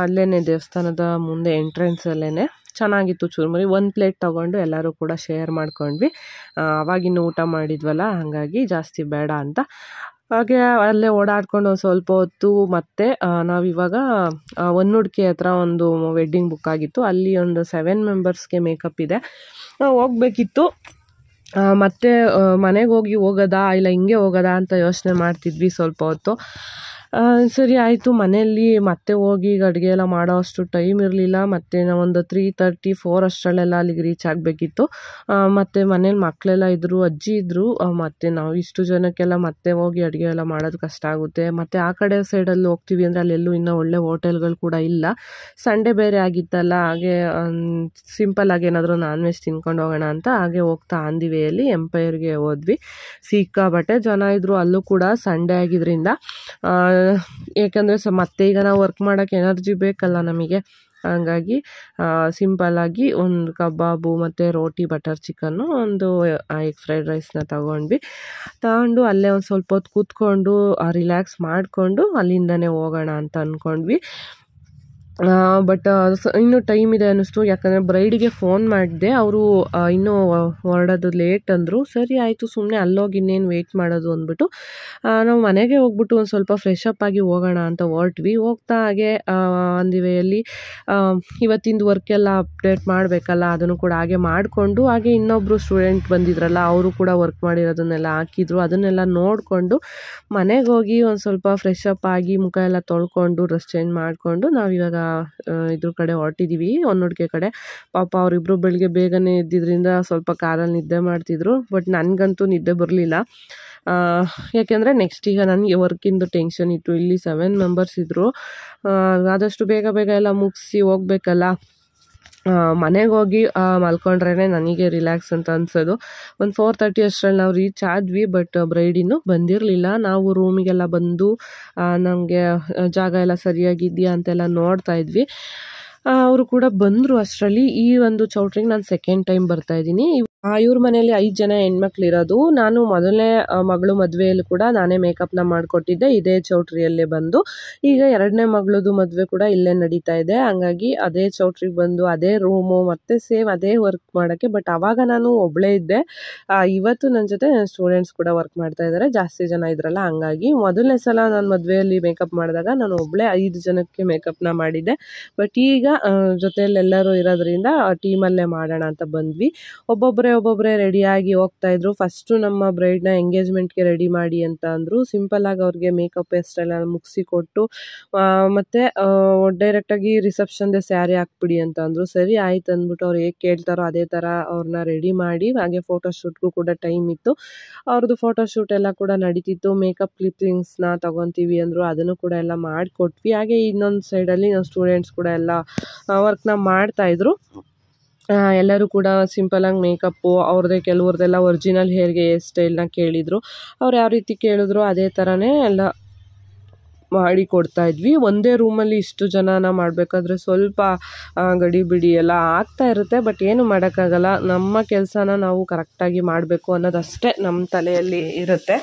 ಅಲ್ಲೇ ದೇವಸ್ಥಾನದ ಮುಂದೆ ಎಂಟ್ರೆನ್ಸಲ್ಲೇ ಚೆನ್ನಾಗಿತ್ತು ಚುರುಮುರಿ. 1 ಪ್ಲೇಟ್ ತೊಗೊಂಡು ಎಲ್ಲರೂ ಕೂಡ ಶೇರ್ ಮಾಡ್ಕೊಂಡ್ವಿ. ಅವಾಗಿನ್ನೂ ಊಟ ಮಾಡಿದ್ವಲ್ಲ, ಹಾಗಾಗಿ ಜಾಸ್ತಿ ಬೇಡ ಅಂತ. ಹಾಗೆ ಅಲ್ಲೇ ಓಡಾಡ್ಕೊಂಡು ಒಂದು ಸ್ವಲ್ಪ ಹೊತ್ತು ಮತ್ತೆ ನಾವಿವಾಗ ಹೊನ್ನೂಡಿಕೆ ಹತ್ರ ಒಂದು ವೆಡ್ಡಿಂಗ್ ಬುಕ್ ಆಗಿತ್ತು. ಅಲ್ಲಿ ಒಂದು 7 ಮೆಂಬರ್ಸ್ಗೆ ಮೇಕಪ್ ಇದೆ, ಹೋಗಬೇಕಿತ್ತು. ಮತ್ತೆ ಮನೆಗೆ ಹೋಗೋದಾ ಇಲ್ಲ ಹಿಂಗೆ ಹೋಗೋದಾ ಅಂತ ಯೋಚನೆ ಮಾಡ್ತಿದ್ವಿ ಸ್ವಲ್ಪ ಹೊತ್ತು. ಸರಿ ಆಯಿತು. ಮನೆಯಲ್ಲಿ ಮತ್ತೆ ಹೋಗಿ ಈಗ ಅಡುಗೆ ಎಲ್ಲ ಮಾಡೋ ಅಷ್ಟು ಟೈಮ್ ಇರಲಿಲ್ಲ. ಮತ್ತು ನಾವೊಂದು 3:30, 4 ಅಷ್ಟರಲ್ಲೆಲ್ಲ ಅಲ್ಲಿಗೆ ರೀಚ್ ಆಗಬೇಕಿತ್ತು. ಮತ್ತು ಮನೇಲಿ ಮಕ್ಕಳೆಲ್ಲ ಇದ್ದರು, ಅಜ್ಜಿ ಇದ್ದರು. ಮತ್ತು ನಾವು ಇಷ್ಟು ಜನಕ್ಕೆಲ್ಲ ಮತ್ತೆ ಹೋಗಿ ಅಡುಗೆ ಎಲ್ಲ ಮಾಡೋದು ಕಷ್ಟ ಆಗುತ್ತೆ. ಮತ್ತು ಆ ಕಡೆ ಸೈಡಲ್ಲಿ ಹೋಗ್ತೀವಿ ಅಂದರೆ ಅಲ್ಲೆಲ್ಲೂ ಇನ್ನೂ ಒಳ್ಳೆ ಹೋಟೆಲ್ಗಳು ಕೂಡ ಇಲ್ಲ. ಸಂಡೇ ಬೇರೆ ಆಗಿತ್ತಲ್ಲ, ಹಾಗೆ ಸಿಂಪಲ್ಲಾಗಿ ಏನಾದರೂ ನಾನ್ ವೆಜ್ ತಿನ್ಕೊಂಡು ಹೋಗೋಣ ಅಂತ ಹಾಗೆ ಹೋಗ್ತಾ ಆನ್ ದಿ ವೇಯಲ್ಲಿ ಎಂಪೈರ್ಗೆ ಹೋದ್ವಿ. ಸಿಕ್ಕಾಬಟ್ಟೆ ಜನ ಇದ್ದರು ಅಲ್ಲೂ ಕೂಡ, ಸಂಡೇ ಆಗಿದ್ದರಿಂದ. ಏಕೆಂದರೆ ಮತ್ತೆ ಈಗ ನಾವು ವರ್ಕ್ ಮಾಡೋಕ್ಕೆ ಎನರ್ಜಿ ಬೇಕಲ್ಲ ನಮಗೆ. ಹಾಗಾಗಿ ಸಿಂಪಲ್ಲಾಗಿ ಒಂದು ಕಬಾಬು ಮತ್ತು ರೋಟಿ, ಬಟರ್ ಚಿಕನ್ನು, ಒಂದು ಎಗ್ ಫ್ರೈಡ್ ರೈಸ್ನ ತಗೊಂಡು ಅಲ್ಲೇ ಒಂದು ಸ್ವಲ್ಪ ಹೊತ್ತು ಕೂತ್ಕೊಂಡು ರಿಲ್ಯಾಕ್ಸ್ ಮಾಡಿಕೊಂಡು ಅಲ್ಲಿಂದನೇ ಹೋಗೋಣ ಅಂತ ಅಂದ್ಕೊಂಡ್ವಿ. ಬಟ್ ಇನ್ನೂ ಟೈಮ್ ಇದೆ ಅನ್ನಿಸ್ತು. ಯಾಕಂದರೆ ಬ್ರೈಡಿಗೆ ಫೋನ್ ಮಾಡಿದೆ, ಅವರು ಇನ್ನೂ ಹೊರಡೋದು ಲೇಟ್ ಅಂದರು. ಸರಿ ಆಯಿತು, ಸುಮ್ಮನೆ ಅಲ್ಲೋಗಿ ಇನ್ನೇನು ವೆಯ್ಟ್ ಮಾಡೋದು ಅಂದ್ಬಿಟ್ಟು ನಾವು ಮನೆಗೆ ಹೋಗ್ಬಿಟ್ಟು ಒಂದು ಸ್ವಲ್ಪ ಫ್ರೆಶ್ ಅಪ್ ಆಗಿ ಹೋಗೋಣ ಅಂತ ಹೊರಟ್ವಿ. ಹೋಗ್ತಾ ಹಾಗೆ ಆನ್ ದಿ ವೇಯಲ್ಲಿ ಇವತ್ತಿಂದು ವರ್ಕೆಲ್ಲ ಅಪ್ಡೇಟ್ ಮಾಡಬೇಕಲ್ಲ, ಅದನ್ನು ಕೂಡ ಹಾಗೆ ಮಾಡಿಕೊಂಡು, ಹಾಗೆ ಇನ್ನೊಬ್ಬರು ಸ್ಟೂಡೆಂಟ್ ಬಂದಿದ್ರಲ್ಲ ಅವರು ಕೂಡ ವರ್ಕ್ ಮಾಡಿರೋದನ್ನೆಲ್ಲ ಹಾಕಿದ್ರು. ಅದನ್ನೆಲ್ಲ ನೋಡಿಕೊಂಡು ಮನೆಗೆ ಹೋಗಿ ಒಂದು ಸ್ವಲ್ಪ ಫ್ರೆಶ್ ಅಪ್ ಆಗಿ ಮುಖ ಎಲ್ಲ ತೊಳ್ಕೊಂಡು ಡ್ರೆಸ್ ಚೇಂಜ್ ಮಾಡಿಕೊಂಡು ನಾವಿವಾಗ ಇದ್ರ ಕಡೆ ಹೊರಟಿದ್ದೀವಿ, ಹೊನ್ನೊಡ್ಗೆ ಕಡೆ. ಪಾಪ ಅವರಿಬ್ಬರು ಬೆಳಿಗ್ಗೆ ಬೇಗನೆ ಎದ್ದಿದ್ದರಿಂದ ಸ್ವಲ್ಪ ಕಾರಲ್ಲಿ ನಿದ್ದೆ ಮಾಡ್ತಿದ್ರು. ಬಟ್ ನನಗಂತೂ ನಿದ್ದೆ ಬರಲಿಲ್ಲ. ಯಾಕೆಂದರೆ ನೆಕ್ಸ್ಟ್ ಈಗ ನನಗೆ ವರ್ಕಿಂದು ಟೆನ್ಷನ್ ಇತ್ತು. ಇಲ್ಲಿ 7 ಮೆಂಬರ್ಸ್ ಇದ್ದರು. ಆದಷ್ಟು ಬೇಗ ಬೇಗ ಎಲ್ಲ ಮುಗಿಸಿ ಹೋಗ್ಬೇಕಲ್ಲ. ಮನೆಗೆ ಹೋಗಿ ಮಲ್ಕೊಂಡ್ರೇ ನನಗೆ ರಿಲ್ಯಾಕ್ಸ್ ಅಂತ ಅನ್ಸೋದು. ಒಂದು 4:30 ಅಷ್ಟರಲ್ಲಿ ನಾವು ರೀಚ್ ಆದ್ವಿ. ಬಟ್ ಬ್ರೈಡ್ ಇನ್ನೂ ಬಂದಿರಲಿಲ್ಲ. ನಾವು ರೂಮಿಗೆಲ್ಲ ಬಂದು ನಮಗೆ ಜಾಗ ಎಲ್ಲ ಸರಿಯಾಗಿದೆಯಾ ಅಂತೆಲ್ಲ ನೋಡ್ತಾ ಇದ್ವಿ. ಅವರು ಕೂಡ ಬಂದರು ಅಷ್ಟರಲ್ಲಿ. ಈ ಒಂದು ಚೌಟ್ರಿಗೆ ನಾನು ಸೆಕೆಂಡ್ ಟೈಮ್ ಬರ್ತಾಯಿದ್ದೀನಿ. ಇವ್ರ ಮನೆಯಲ್ಲಿ 5 ಜನ ಹೆಣ್ಮಕ್ಳು ಇರೋದು. ನಾನು ಮೊದಲನೇ ಮಗಳು ಮದುವೆಯಲ್ಲಿ ಕೂಡ ನಾನೇ ಮೇಕಪ್ನ ಮಾಡಿಕೊಟ್ಟಿದ್ದೆ ಇದೇ ಚೌಟ್ರಿಯಲ್ಲೇ ಬಂದು. ಈಗ 2ನೇ ಮಗಳದು ಮದುವೆ ಕೂಡ ಇಲ್ಲೇ ನಡೀತಾ ಇದೆ. ಹಂಗಾಗಿ ಅದೇ ಚೌಟ್ರಿಗೆ ಬಂದು ಅದೇ ರೂಮು ಮತ್ತು ಸೇಮ್ ಅದೇ ವರ್ಕ್ ಮಾಡೋಕ್ಕೆ. ಬಟ್ ಆವಾಗ ನಾನು ಒಬ್ಬಳೇ ಇದ್ದೆ. ಇವತ್ತು ನನ್ನ ಜೊತೆ ಸ್ಟೂಡೆಂಟ್ಸ್ ಕೂಡ ವರ್ಕ್ ಮಾಡ್ತಾ ಇದ್ದಾರೆ, ಜಾಸ್ತಿ ಜನ ಇದ್ರಲ್ಲ. ಹಂಗಾಗಿ ಮೊದಲನೇ ಸಲ ನಾನು ಮದುವೆಯಲ್ಲಿ ಮೇಕಪ್ ಮಾಡಿದಾಗ ನಾನು ಒಬ್ಬಳೇ 5 ಜನಕ್ಕೆ ಮೇಕಪ್ನ ಮಾಡಿದ್ದೆ. ಬಟ್ ಈಗ ಜೊತೆಯಲ್ಲಿ ಎಲ್ಲರೂ ಇರೋದ್ರಿಂದ ಟೀಮಲ್ಲೇ ಮಾಡೋಣ ಅಂತ ಬಂದ್ವಿ. ಒಬ್ಬೊಬ್ಬರೇ ರೆಡಿಯಾಗಿ ಹೋಗ್ತಾಯಿದ್ರು. ಫಸ್ಟು ನಮ್ಮ ಬ್ರೈಡ್ನ ಎಂಗೇಜ್ಮೆಂಟ್ಗೆ ರೆಡಿ ಮಾಡಿ ಅಂತ ಅಂದರು. ಸಿಂಪಲ್ಲಾಗಿ ಅವ್ರಿಗೆ ಮೇಕಪ್ ಹೇರ್ ಸ್ಟೈಲ್ ಮುಗಿಸಿ ಕೊಟ್ಟು ಮತ್ತು ಡೈರೆಕ್ಟಾಗಿ ರಿಸೆಪ್ಷನ್ದೇ ಸ್ಯಾರಿ ಹಾಕ್ಬಿಡಿ ಅಂತ ಅಂದರು. ಸರಿ ಆಯ್ತು ಅಂದ್ಬಿಟ್ಟು ಅವ್ರು ಹೇಗೆ ಕೇಳ್ತಾರೋ ಅದೇ ಥರ ಅವ್ರನ್ನ ರೆಡಿ ಮಾಡಿ, ಹಾಗೆ ಫೋಟೋಶೂಟ್ಗೂ ಕೂಡ ಟೈಮ್ ಇತ್ತು. ಅವ್ರದ್ದು ಫೋಟೋಶೂಟ್ ಎಲ್ಲ ಕೂಡ ನಡೀತಿತ್ತು. ಮೇಕಪ್ ಕ್ಲಿಪ್ಪಿಂಗ್ಸ್ನ ತೊಗೊತೀವಿ ಅಂದರು, ಅದನ್ನು ಕೂಡ ಎಲ್ಲ ಮಾಡಿಕೊಟ್ವಿ. ಹಾಗೆ ಇನ್ನೊಂದು ಸೈಡಲ್ಲಿ ನಾವು ಸ್ಟೂಡೆಂಟ್ಸ್ ಕೂಡ ಎಲ್ಲ ವರ್ಕ್ನ ಮಾಡ್ತಾಯಿದ್ರು. ಎಲ್ಲರೂ ಕೂಡ ಸಿಂಪಲಾಗಿ ಮೇಕಪ್ಪು ಅವ್ರದ್ದೇ, ಕೆಲವ್ರದ್ದೆಲ್ಲ ಒರಿಜಿನಲ್ ಹೇರ್ಗೆ ಹೇರ್ ಸ್ಟೈಲ್ನ ಕೇಳಿದರು. ಅವ್ರು ಯಾವ ರೀತಿ ಕೇಳಿದ್ರು ಅದೇ ಥರನೇ ಎಲ್ಲ ಮಾಡಿ ಕೊಡ್ತಾಯಿದ್ವಿ. ಒಂದೇ ರೂಮಲ್ಲಿ ಇಷ್ಟು ಜನನ ಮಾಡಬೇಕಾದ್ರೆ ಸ್ವಲ್ಪ ಗಡಿಬಿಡಿ ಎಲ್ಲ ಆಗ್ತಾ ಇರುತ್ತೆ. ಬಟ್ ಏನು ಮಾಡೋಕ್ಕಾಗಲ್ಲ, ನಮ್ಮ ಕೆಲಸನ ನಾವು ಕರೆಕ್ಟಾಗಿ ಮಾಡಬೇಕು ಅನ್ನೋದಷ್ಟೇ ನಮ್ಮ ತಲೆಯಲ್ಲಿ ಇರುತ್ತೆ.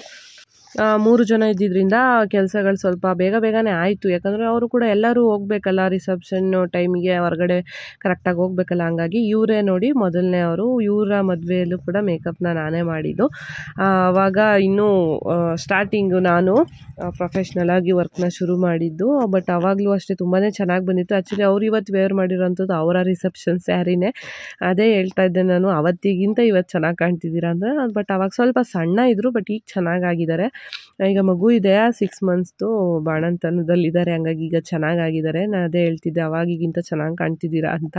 3 ಜನ ಇದ್ದಿದ್ದರಿಂದ ಕೆಲಸಗಳು ಸ್ವಲ್ಪ ಬೇಗನೆ ಆಯಿತು. ಯಾಕಂದರೆ ಅವರು ಕೂಡ ಎಲ್ಲರೂ ಹೋಗಬೇಕಲ್ಲ, ರಿಸೆಪ್ಷನ್ನು ಟೈಮಿಗೆ ಹೊರಗಡೆ ಕರೆಕ್ಟಾಗಿ ಹೋಗಬೇಕಲ್ಲ. ಹಂಗಾಗಿ ಇವರೇ ನೋಡಿ ಮೊದಲನೇ ಅವರು. ಇವರ ಮದುವೆಯಲ್ಲೂ ಕೂಡ ಮೇಕಪ್ನ ನಾನೇ ಮಾಡಿದ್ದು. ಆವಾಗ ಇನ್ನೂ ಸ್ಟಾರ್ಟಿಂಗು ನಾನು ಪ್ರೊಫೆಷ್ನಲಾಗಿ ವರ್ಕ್ನ ಶುರು ಮಾಡಿದ್ದು. ಬಟ್ ಆವಾಗಲೂ ಅಷ್ಟೇ ತುಂಬಾ ಚೆನ್ನಾಗಿ ಬಂದಿತ್ತು. ಆ್ಯಕ್ಚುಲಿ ಅವ್ರು ಇವತ್ತು ವೇರ್ ಮಾಡಿರೋಂಥದ್ದು ಅವರ ರಿಸೆಪ್ಷನ್ ಸ್ಯಾರಿನೇ. ಅದೇ ಹೇಳ್ತಾ ಇದ್ದೆ ನಾನು, ಅವತ್ತಿಗಿಂತ ಇವತ್ತು ಚೆನ್ನಾಗಿ ಕಾಣ್ತಿದ್ದೀರಾ ಅಂದರೆ. ಬಟ್ ಆವಾಗ ಸ್ವಲ್ಪ ಸಣ್ಣ ಇದ್ದರು, ಬಟ್ ಈಗ ಚೆನ್ನಾಗಿದ್ದಾರೆ. ಈಗ ಮಗು ಇದೆ, 6 ಮಂತ್ಸ್ದು, ಬಾಣಂತನದಲ್ಲಿದ್ದಾರೆ. ಹಂಗಾಗಿ ಈಗ ಚೆನ್ನಾಗಿದ್ದಾರೆ. ನಾನು ಅದೇ ಹೇಳ್ತಿದ್ದೆ, ಅವಾಗಿಗಿಂತ ಚೆನ್ನಾಗಿ ಕಾಣ್ತಿದ್ದೀರಾ ಅಂತ.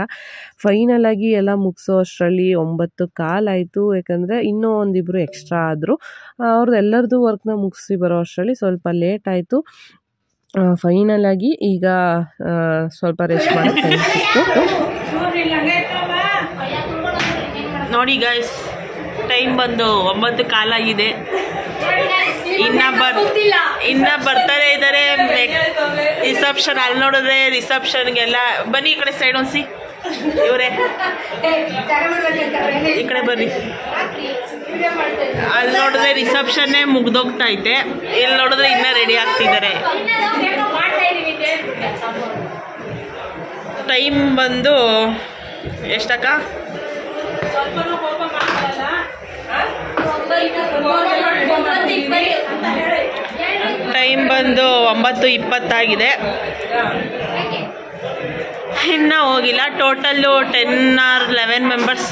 ಫೈನಲಾಗಿ ಎಲ್ಲ ಮುಗಿಸೋ ಅಷ್ಟರಲ್ಲಿ 9:15 ಆಯಿತು. ಯಾಕಂದರೆ ಇನ್ನೂ ಒಂದಿಬ್ಬರು ಎಕ್ಸ್ಟ್ರಾ ಆದರು. ಅವ್ರದ್ದು ಎಲ್ಲರದ್ದು ವರ್ಕ್ನ ಮುಗಿಸಿ ಬರೋ ಅಷ್ಟರಲ್ಲಿ ಸ್ವಲ್ಪ ಲೇಟ್ ಆಯಿತು. ಫೈನಲಾಗಿ ಈಗ ಸ್ವಲ್ಪ ರೆಸ್ಟ್ ಮಾಡೋಕ್ಕೆ ಟೈಮ್ ಸಿಕ್ತು. ನೋಡಿ ಗೈಸ್, ಟೈಮ್ ಬಂದು 9:15 ಆಗಿದೆ. ಇನ್ನ ಬರ್ತಾರೆ ಇದ್ದಾರೆ. ರಿಸೆಪ್ಷನ್ ಅಲ್ಲಿ ನೋಡಿದ್ರೆ ರಿಸೆಪ್ಷನ್ಗೆಲ್ಲ ಬನ್ನಿ, ಈ ಕಡೆ ಸೈಡ್ ಒಂದ್ಸಿ. ಇವರೇ ಈ ಕಡೆ ಬರ್ರಿ. ಅಲ್ಲಿ ನೋಡಿದ್ರೆ ರಿಸೆಪ್ಷನ್ನೇ ಮುಗ್ದೋಗ್ತಾ ಐತೆ, ಇಲ್ಲಿ ನೋಡಿದ್ರೆ ಇನ್ನೂ ರೆಡಿ ಆಗ್ತಿದ್ದಾರೆ. ಟೈಮ್ ಬಂದು ಎಷ್ಟಕ್ಕ? ಟೈಮ್ ಬಂದು 9:20 ಆಗಿದೆ. ಇನ್ನೂ ಹೋಗಿಲ್ಲ. ಟೋಟಲ್ಲು 10 or 11 ಮೆಂಬರ್ಸ್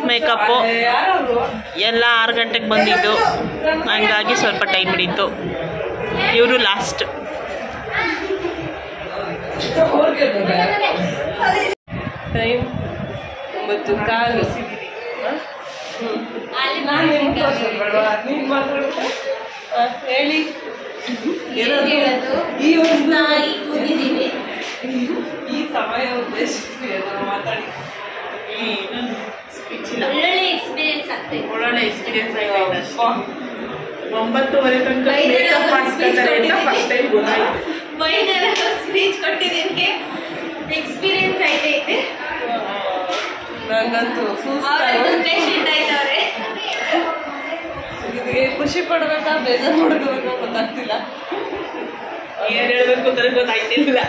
ಮೇಕಪ್ಪು ಎಲ್ಲ 6 ಗಂಟೆಗೆ ಬಂದಿದ್ದು. ಹಂಗಾಗಿ ಸ್ವಲ್ಪ ಟೈಮ್ ಹಿಡಿತು. ಇವರು ಲಾಸ್ಟ್. ಟೈಮ್ 9:15. ಹೇಳಿ, ಈ ಸಮಯ ಮಾತಾಡಿ. ಒಳ್ಳೆ ಎಕ್ಸ್ಪೀರಿಯನ್ಸ್ ಆಗ್ತದೆ. ಒಳ್ಳೊಳ್ಳೆ ಎಕ್ಸ್ಪೀರಿಯನ್ಸ್ ಆಗಿದೆ. 9:30 ತನಕ ಮೇಕಪ್ ಮಾಡಿಸ್ತಾರೆ ಅಂತ ಫಸ್ಟ್ ಟೈಮ್ ಗೊತ್ತಾಯ್ತು. ಫೈನಲ್ ಸ್ಪೀಚ್ ಕೊಟ್ಟಿದ್ದೀನಿ, ಎಕ್ಸ್ಪೀರಿಯನ್ಸ್ ಐತೆ. ನಂಗಂತೂ ಪೇಷಂಟ್ ಆಯ್ತವ್ರೆ. ಇದಕ್ಕೆ ಖುಷಿ ಪಡ್ಬೇಕಾ ಬೇಜಾರು ಮಾಡ್ಕೋಬೇಕಾ ಗೊತ್ತಾಗ್ತಿಲ್ಲ. ಏನು ಹೇಳಬೇಕು ಅಂತ ಗೊತ್ತಾಯ್ತಿಲ್ಲ.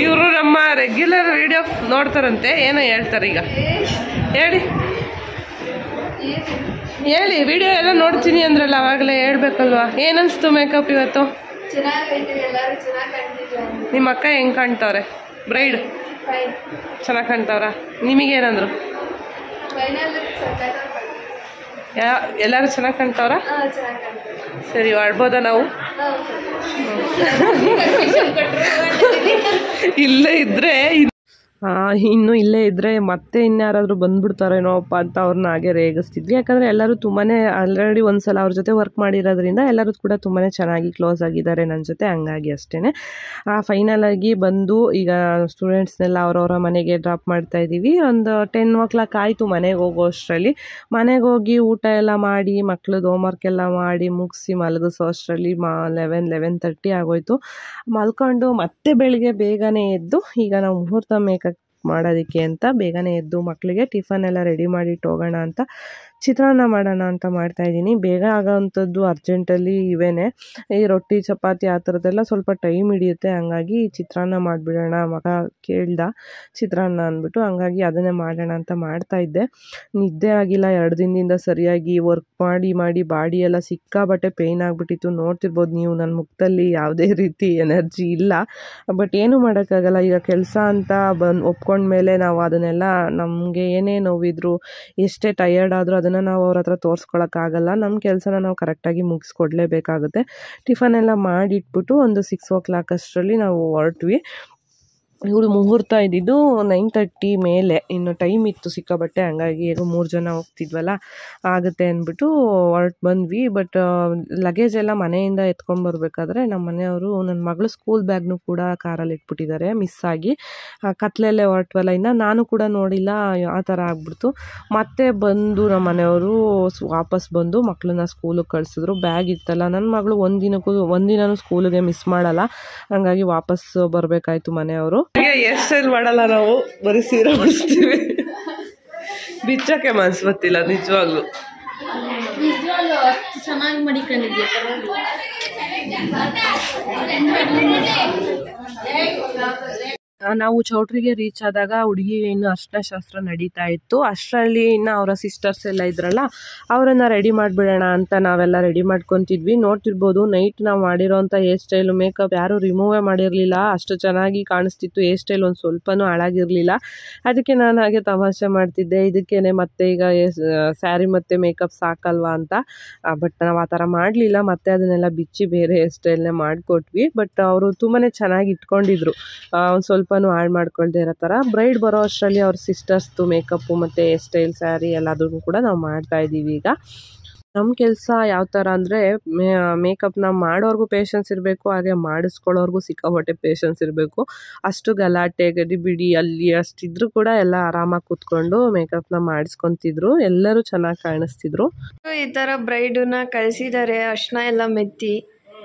ಇವರು ನಮ್ಮ ರೆಗ್ಯುಲರ್ ವಿಡಿಯೋ ನೋಡ್ತಾರಂತೆ, ಏನೋ ಹೇಳ್ತಾರೆ ಈಗ. ಹೇಳಿ ಹೇಳಿ, ವಿಡಿಯೋ ಎಲ್ಲ ನೋಡ್ತೀನಿ ಅಂದ್ರಲ್ಲ ಅವಾಗಲೇ ಹೇಳ್ಬೇಕಲ್ವಾ. ಏನನ್ನಿಸ್ತು ಮೇಕಪ್ ಇವತ್ತು? ನಿಮ್ಮ ಅಕ್ಕ ಹೆಂಗೆ ಕಾಣ್ತವ್ರೆ? ಬ್ರೈಡ್ ಚೆನ್ನಾಗಿ ಕಾಣ್ತವ್ರ? ನಿಮಗೇನಂದ್ರು? ಎಲ್ಲರೂ ಚೆನ್ನಾಗಿ ಕಾಣ್ತವ್ರ? ಸರಿ, ಆಡ್ಬೋದಾ ನಾವು? ಇಲ್ಲೇ ಇದ್ರೆ ಇನ್ನು ಇಲ್ಲೇ ಇದ್ದರೆ ಮತ್ತೆ ಇನ್ಯಾರಾದರೂ ಬಂದುಬಿಡ್ತಾರೇನೋಪ್ಪ ಅಂತ ಅವ್ರನ್ನ ಹಾಗೆ ರೇಗಿಸ್ತಿದ್ವಿ. ಯಾಕಂದರೆ ಎಲ್ಲರೂ ತುಂಬಾ ಆಲ್ರೆಡಿ ಒಂದು ಸಲ ಅವ್ರ ಜೊತೆ ವರ್ಕ್ ಮಾಡಿರೋದ್ರಿಂದ ಎಲ್ಲರೂ ಕೂಡ ತುಂಬಾ ಚೆನ್ನಾಗಿ ಕ್ಲೋಸ್ ಆಗಿದ್ದಾರೆ ನನ್ನ ಜೊತೆ. ಹಂಗಾಗಿ ಅಷ್ಟೇ ಫೈನಲಾಗಿ ಬಂದು ಈಗ ಸ್ಟೂಡೆಂಟ್ಸ್ನೆಲ್ಲ ಅವರವರ ಮನೆಗೆ ಡ್ರಾಪ್ ಮಾಡ್ತಾಯಿದ್ದೀವಿ. ಒಂದು 10 ಆಯಿತು ಮನೆಗೆ ಹೋಗೋ ಅಷ್ಟರಲ್ಲಿ. ಮನೆಗೆ ಹೋಗಿ ಊಟ ಎಲ್ಲ ಮಾಡಿ ಮಕ್ಳದ್ದು ಹೋಮ್ವರ್ಕ್ ಎಲ್ಲ ಮಾಡಿ ಮುಗಿಸಿ ಮಲಗಿಸೋ ಅಷ್ಟರಲ್ಲಿ 11:30 ಆಗೋಯ್ತು. ಮಲ್ಕೊಂಡು ಮತ್ತೆ ಬೆಳಿಗ್ಗೆ ಬೇಗನೆ ಎದ್ದು ಈಗ ನಾವು ಮುಹೂರ್ತ ಮೇಕಪ್ ಮಾಡೋದಕ್ಕೆ ಅಂತ ಬೇಗನೆ ಎದ್ದು ಮಕ್ಕಳಿಗೆ ಟಿಫನ್ ಎಲ್ಲ ರೆಡಿ ಮಾಡಿಟ್ಟು ಹೋಗೋಣ ಅಂತ ಚಿತ್ರಾನ್ನ ಮಾಡೋಣ ಅಂತ ಮಾಡ್ತಾಯಿದ್ದೀನಿ. ಬೇಗ ಆಗೋವಂಥದ್ದು ಅರ್ಜೆಂಟಲ್ಲಿ ಇವೇನೆ. ಈ ರೊಟ್ಟಿ ಚಪಾತಿ ಆ ಥರದ್ದೆಲ್ಲ ಸ್ವಲ್ಪ ಟೈಮ್ ಹಿಡಿಯುತ್ತೆ. ಹಂಗಾಗಿ ಚಿತ್ರಾನ್ನ ಮಾಡಿಬಿಡೋಣ, ಮಗ ಕೇಳ್ದ ಚಿತ್ರಾನ್ನ ಅಂದ್ಬಿಟ್ಟು. ಹಂಗಾಗಿ ಅದನ್ನೇ ಮಾಡೋಣ ಅಂತ ಮಾಡ್ತಾಯಿದ್ದೆ. ನಿದ್ದೆ ಆಗಿಲ್ಲ 2 ದಿನದಿಂದ ಸರಿಯಾಗಿ. ವರ್ಕ್ ಮಾಡಿ ಮಾಡಿ ಬಾಡಿ ಎಲ್ಲ ಸಿಕ್ಕಾಬಟ್ಟೆ ಪೇಯ್ನ್ ಆಗಿಬಿಟ್ಟಿತ್ತು. ನೋಡ್ತಿರ್ಬೋದು ನೀವು ನನ್ನ ಮುಖದಲ್ಲಿ ಯಾವುದೇ ರೀತಿ ಎನರ್ಜಿ ಇಲ್ಲ. ಬಟ್ ಏನೂ ಮಾಡೋಕ್ಕಾಗಲ್ಲ. ಈಗ ಕೆಲಸ ಅಂತ ಒಪ್ಕೊಂಡ್ಮೇಲೆ ನಾವು ಅದನ್ನೆಲ್ಲ ನಮಗೆ ಏನೇ ನೋವಿದ್ರು ಎಷ್ಟೇ ಟಯರ್ಡ್ ಆದರೂ ಅದನ್ನು ನಾವು ಅವ್ರ ಹತ್ರ ತೋರಿಸ್ಕೊಳಕ್ಕಾಗಲ್ಲ. ನಮ್ಮ ಕೆಲಸನ ನಾವು ಕರೆಕ್ಟಾಗಿ ಮುಗಿಸ್ಕೊಡ್ಲೇಬೇಕಾಗುತ್ತೆ. ಟಿಫನ್ ಎಲ್ಲ ಮಾಡಿಟ್ಬಿಟ್ಟು ಒಂದು 6 ಅಷ್ಟರಲ್ಲಿ ನಾವು ಹೊರಟ್ವಿ. ಇವರು ಮುಹೂರ್ತ ಇದ್ದಿದ್ದು 9:30 ಮೇಲೆ. ಇನ್ನು ಟೈಮ್ ಇತ್ತು ಸಿಕ್ಕಾಬಟ್ಟೆ. ಹಂಗಾಗಿ ಹೇಗೋ 3 ಜನ ಹೋಗ್ತಿದ್ವಲ್ಲ ಆಗುತ್ತೆ ಅಂದ್ಬಿಟ್ಟು ಹೊರಟು ಬಂದ್ವಿ. ಬಟ್ ಲಗೇಜ್ ಎಲ್ಲ ಮನೆಯಿಂದ ಎತ್ಕೊಂಡ್ಬರ್ಬೇಕಾದ್ರೆ ನಮ್ಮ ಮನೆಯವರು ನನ್ನ ಮಗಳು ಸ್ಕೂಲ್ ಬ್ಯಾಗ್ನು ಕೂಡ ಕಾರಲ್ಲಿ ಇಟ್ಬಿಟ್ಟಿದ್ದಾರೆ ಮಿಸ್ ಆಗಿ. ಕತ್ಲೆಲ್ಲೇ ಹೊರಟ್ವಲ್ಲ, ಇನ್ನು ನಾನು ಕೂಡ ನೋಡಿಲ್ಲ, ಆ ಥರ ಆಗ್ಬಿಡ್ತು. ಮತ್ತೆ ಬಂದು ನಮ್ಮ ಮನೆಯವರು ವಾಪಸ್ ಬಂದು ಮಕ್ಕಳನ್ನ ಸ್ಕೂಲಿಗೆ ಕಳಿಸಿದ್ರು. ಬ್ಯಾಗ್ ಇತ್ತಲ್ಲ, ನನ್ನ ಮಗಳು ಒಂದಿನೂ ಸ್ಕೂಲಿಗೆ ಮಿಸ್ ಮಾಡಲ್ಲ. ಹಂಗಾಗಿ ವಾಪಸ್ ಬರಬೇಕಾಯ್ತು ಮನೆಯವರು. ಹೇರ್ ಸ್ಟೈಲ್ ಮಾಡಲ್ಲ ನಾವು, ಬರೀ ಸೀರೆ ಉಡಿಸ್ತೀವಿ. ಬಿಚ್ಚಕ್ಕೆ ಮನ್ಸು ಗೊತ್ತಿಲ್ಲ ನಿಜವಾಗ್ಲು. ಚೆನ್ನಾಗಿ ಮಡಿಕೊಂಡಿದ್ದೆ. ನಾವು ಚೌಟ್ರಿಗೆ ರೀಚ್ ಆದಾಗ ಹುಡುಗಿ ಇನ್ನು ಅರ್ಶಿನ ಶಾಸ್ತ್ರ ನಡೀತಾ ಇತ್ತು. ಅಷ್ಟರಲ್ಲಿ ಇನ್ನು ಅವರ ಸಿಸ್ಟರ್ಸ್ ಎಲ್ಲ ಇದ್ರಲ್ಲ, ಅವರನ್ನು ರೆಡಿ ಮಾಡಿಬಿಡೋಣ ಅಂತ ನಾವೆಲ್ಲ ರೆಡಿ ಮಾಡ್ಕೊತಿದ್ವಿ. ನೋಡ್ತಿರ್ಬೋದು ನೈಟ್ ನಾವು ಮಾಡಿರೋಂಥ ಹೇರ್ ಸ್ಟೈಲು ಮೇಕಪ್ ಯಾರೂ ರಿಮೂವೇ ಮಾಡಿರಲಿಲ್ಲ. ಅಷ್ಟು ಚೆನ್ನಾಗಿ ಕಾಣಿಸ್ತಿತ್ತು. ಹೇರ್ ಸ್ಟೈಲ್ ಒಂದು ಸ್ವಲ್ಪನೂ ಹಾಳಾಗಿರಲಿಲ್ಲ. ಅದಕ್ಕೆ ನಾನು ಹಾಗೆ ತಮಾಷೆ ಮಾಡ್ತಿದ್ದೆ, ಇದಕ್ಕೇನೆ ಮತ್ತೆ ಈಗ ಸ್ಯಾರಿ ಮತ್ತು ಮೇಕಪ್ ಸಾಕಲ್ವಾ ಅಂತ. ಬಟ್ ನಾವು ಆ ಥರ ಮಾಡಲಿಲ್ಲ. ಮತ್ತೆ ಅದನ್ನೆಲ್ಲ ಬಿಚ್ಚಿ ಬೇರೆ ಹೇರ್ ಸ್ಟೈಲ್ನೇ ಮಾಡಿಕೊಟ್ವಿ. ಬಟ್ ಅವರು ತುಂಬಾ ಚೆನ್ನಾಗಿ ಇಟ್ಕೊಂಡಿದ್ರು, ಒಂದು ಸ್ವಲ್ಪ ಹಾಳು ಮಾಡ್ಕೊಳ್ದೆ ಇರೋ ಥರ. ಬ್ರೈಡ್ ಬರೋ ಅಷ್ಟರಲ್ಲಿ ಅವ್ರ ಸಿಸ್ಟರ್ಸ್ದು ಮೇಕಪ್ಪು ಮತ್ತು ಹೇರ್ ಸ್ಟೈಲ್ ಸ್ಯಾರಿ ಎಲ್ಲದನ್ನು ಕೂಡ ನಾವು ಮಾಡ್ತಾಯಿದ್ದೀವಿ. ಈಗ ನಮ್ಮ ಕೆಲಸ ಯಾವ ಥರ ಅಂದರೆ ಮೇಕಪ್ನ ಮಾಡೋರ್ಗೂ ಪೇಷನ್ಸ್ ಇರಬೇಕು, ಹಾಗೆ ಮಾಡಿಸ್ಕೊಳ್ಳೋರ್ಗೂ ಸಿಕ್ಕಾಪಟ್ಟೆ ಪೇಷನ್ಸ್ ಇರಬೇಕು. ಅಷ್ಟು ಗಲಾಟೆ ಗಡಿಬಿಡಿ ಅಲ್ಲಿ ಅಷ್ಟಿದ್ರು ಕೂಡ ಎಲ್ಲ ಆರಾಮಾಗಿ ಕೂತ್ಕೊಂಡು ಮೇಕಪ್ನ ಮಾಡಿಸ್ಕೊತಿದ್ರು. ಎಲ್ಲರೂ ಚೆನ್ನಾಗಿ ಕಾಣಿಸ್ತಿದ್ರು. ಈ ಥರ ಬ್ರೈಡನ್ನ ಕಳಿಸಿದ್ದಾರೆ, ಅರ್ಶಿನ ಎಲ್ಲ ಮೆತ್ತಿ.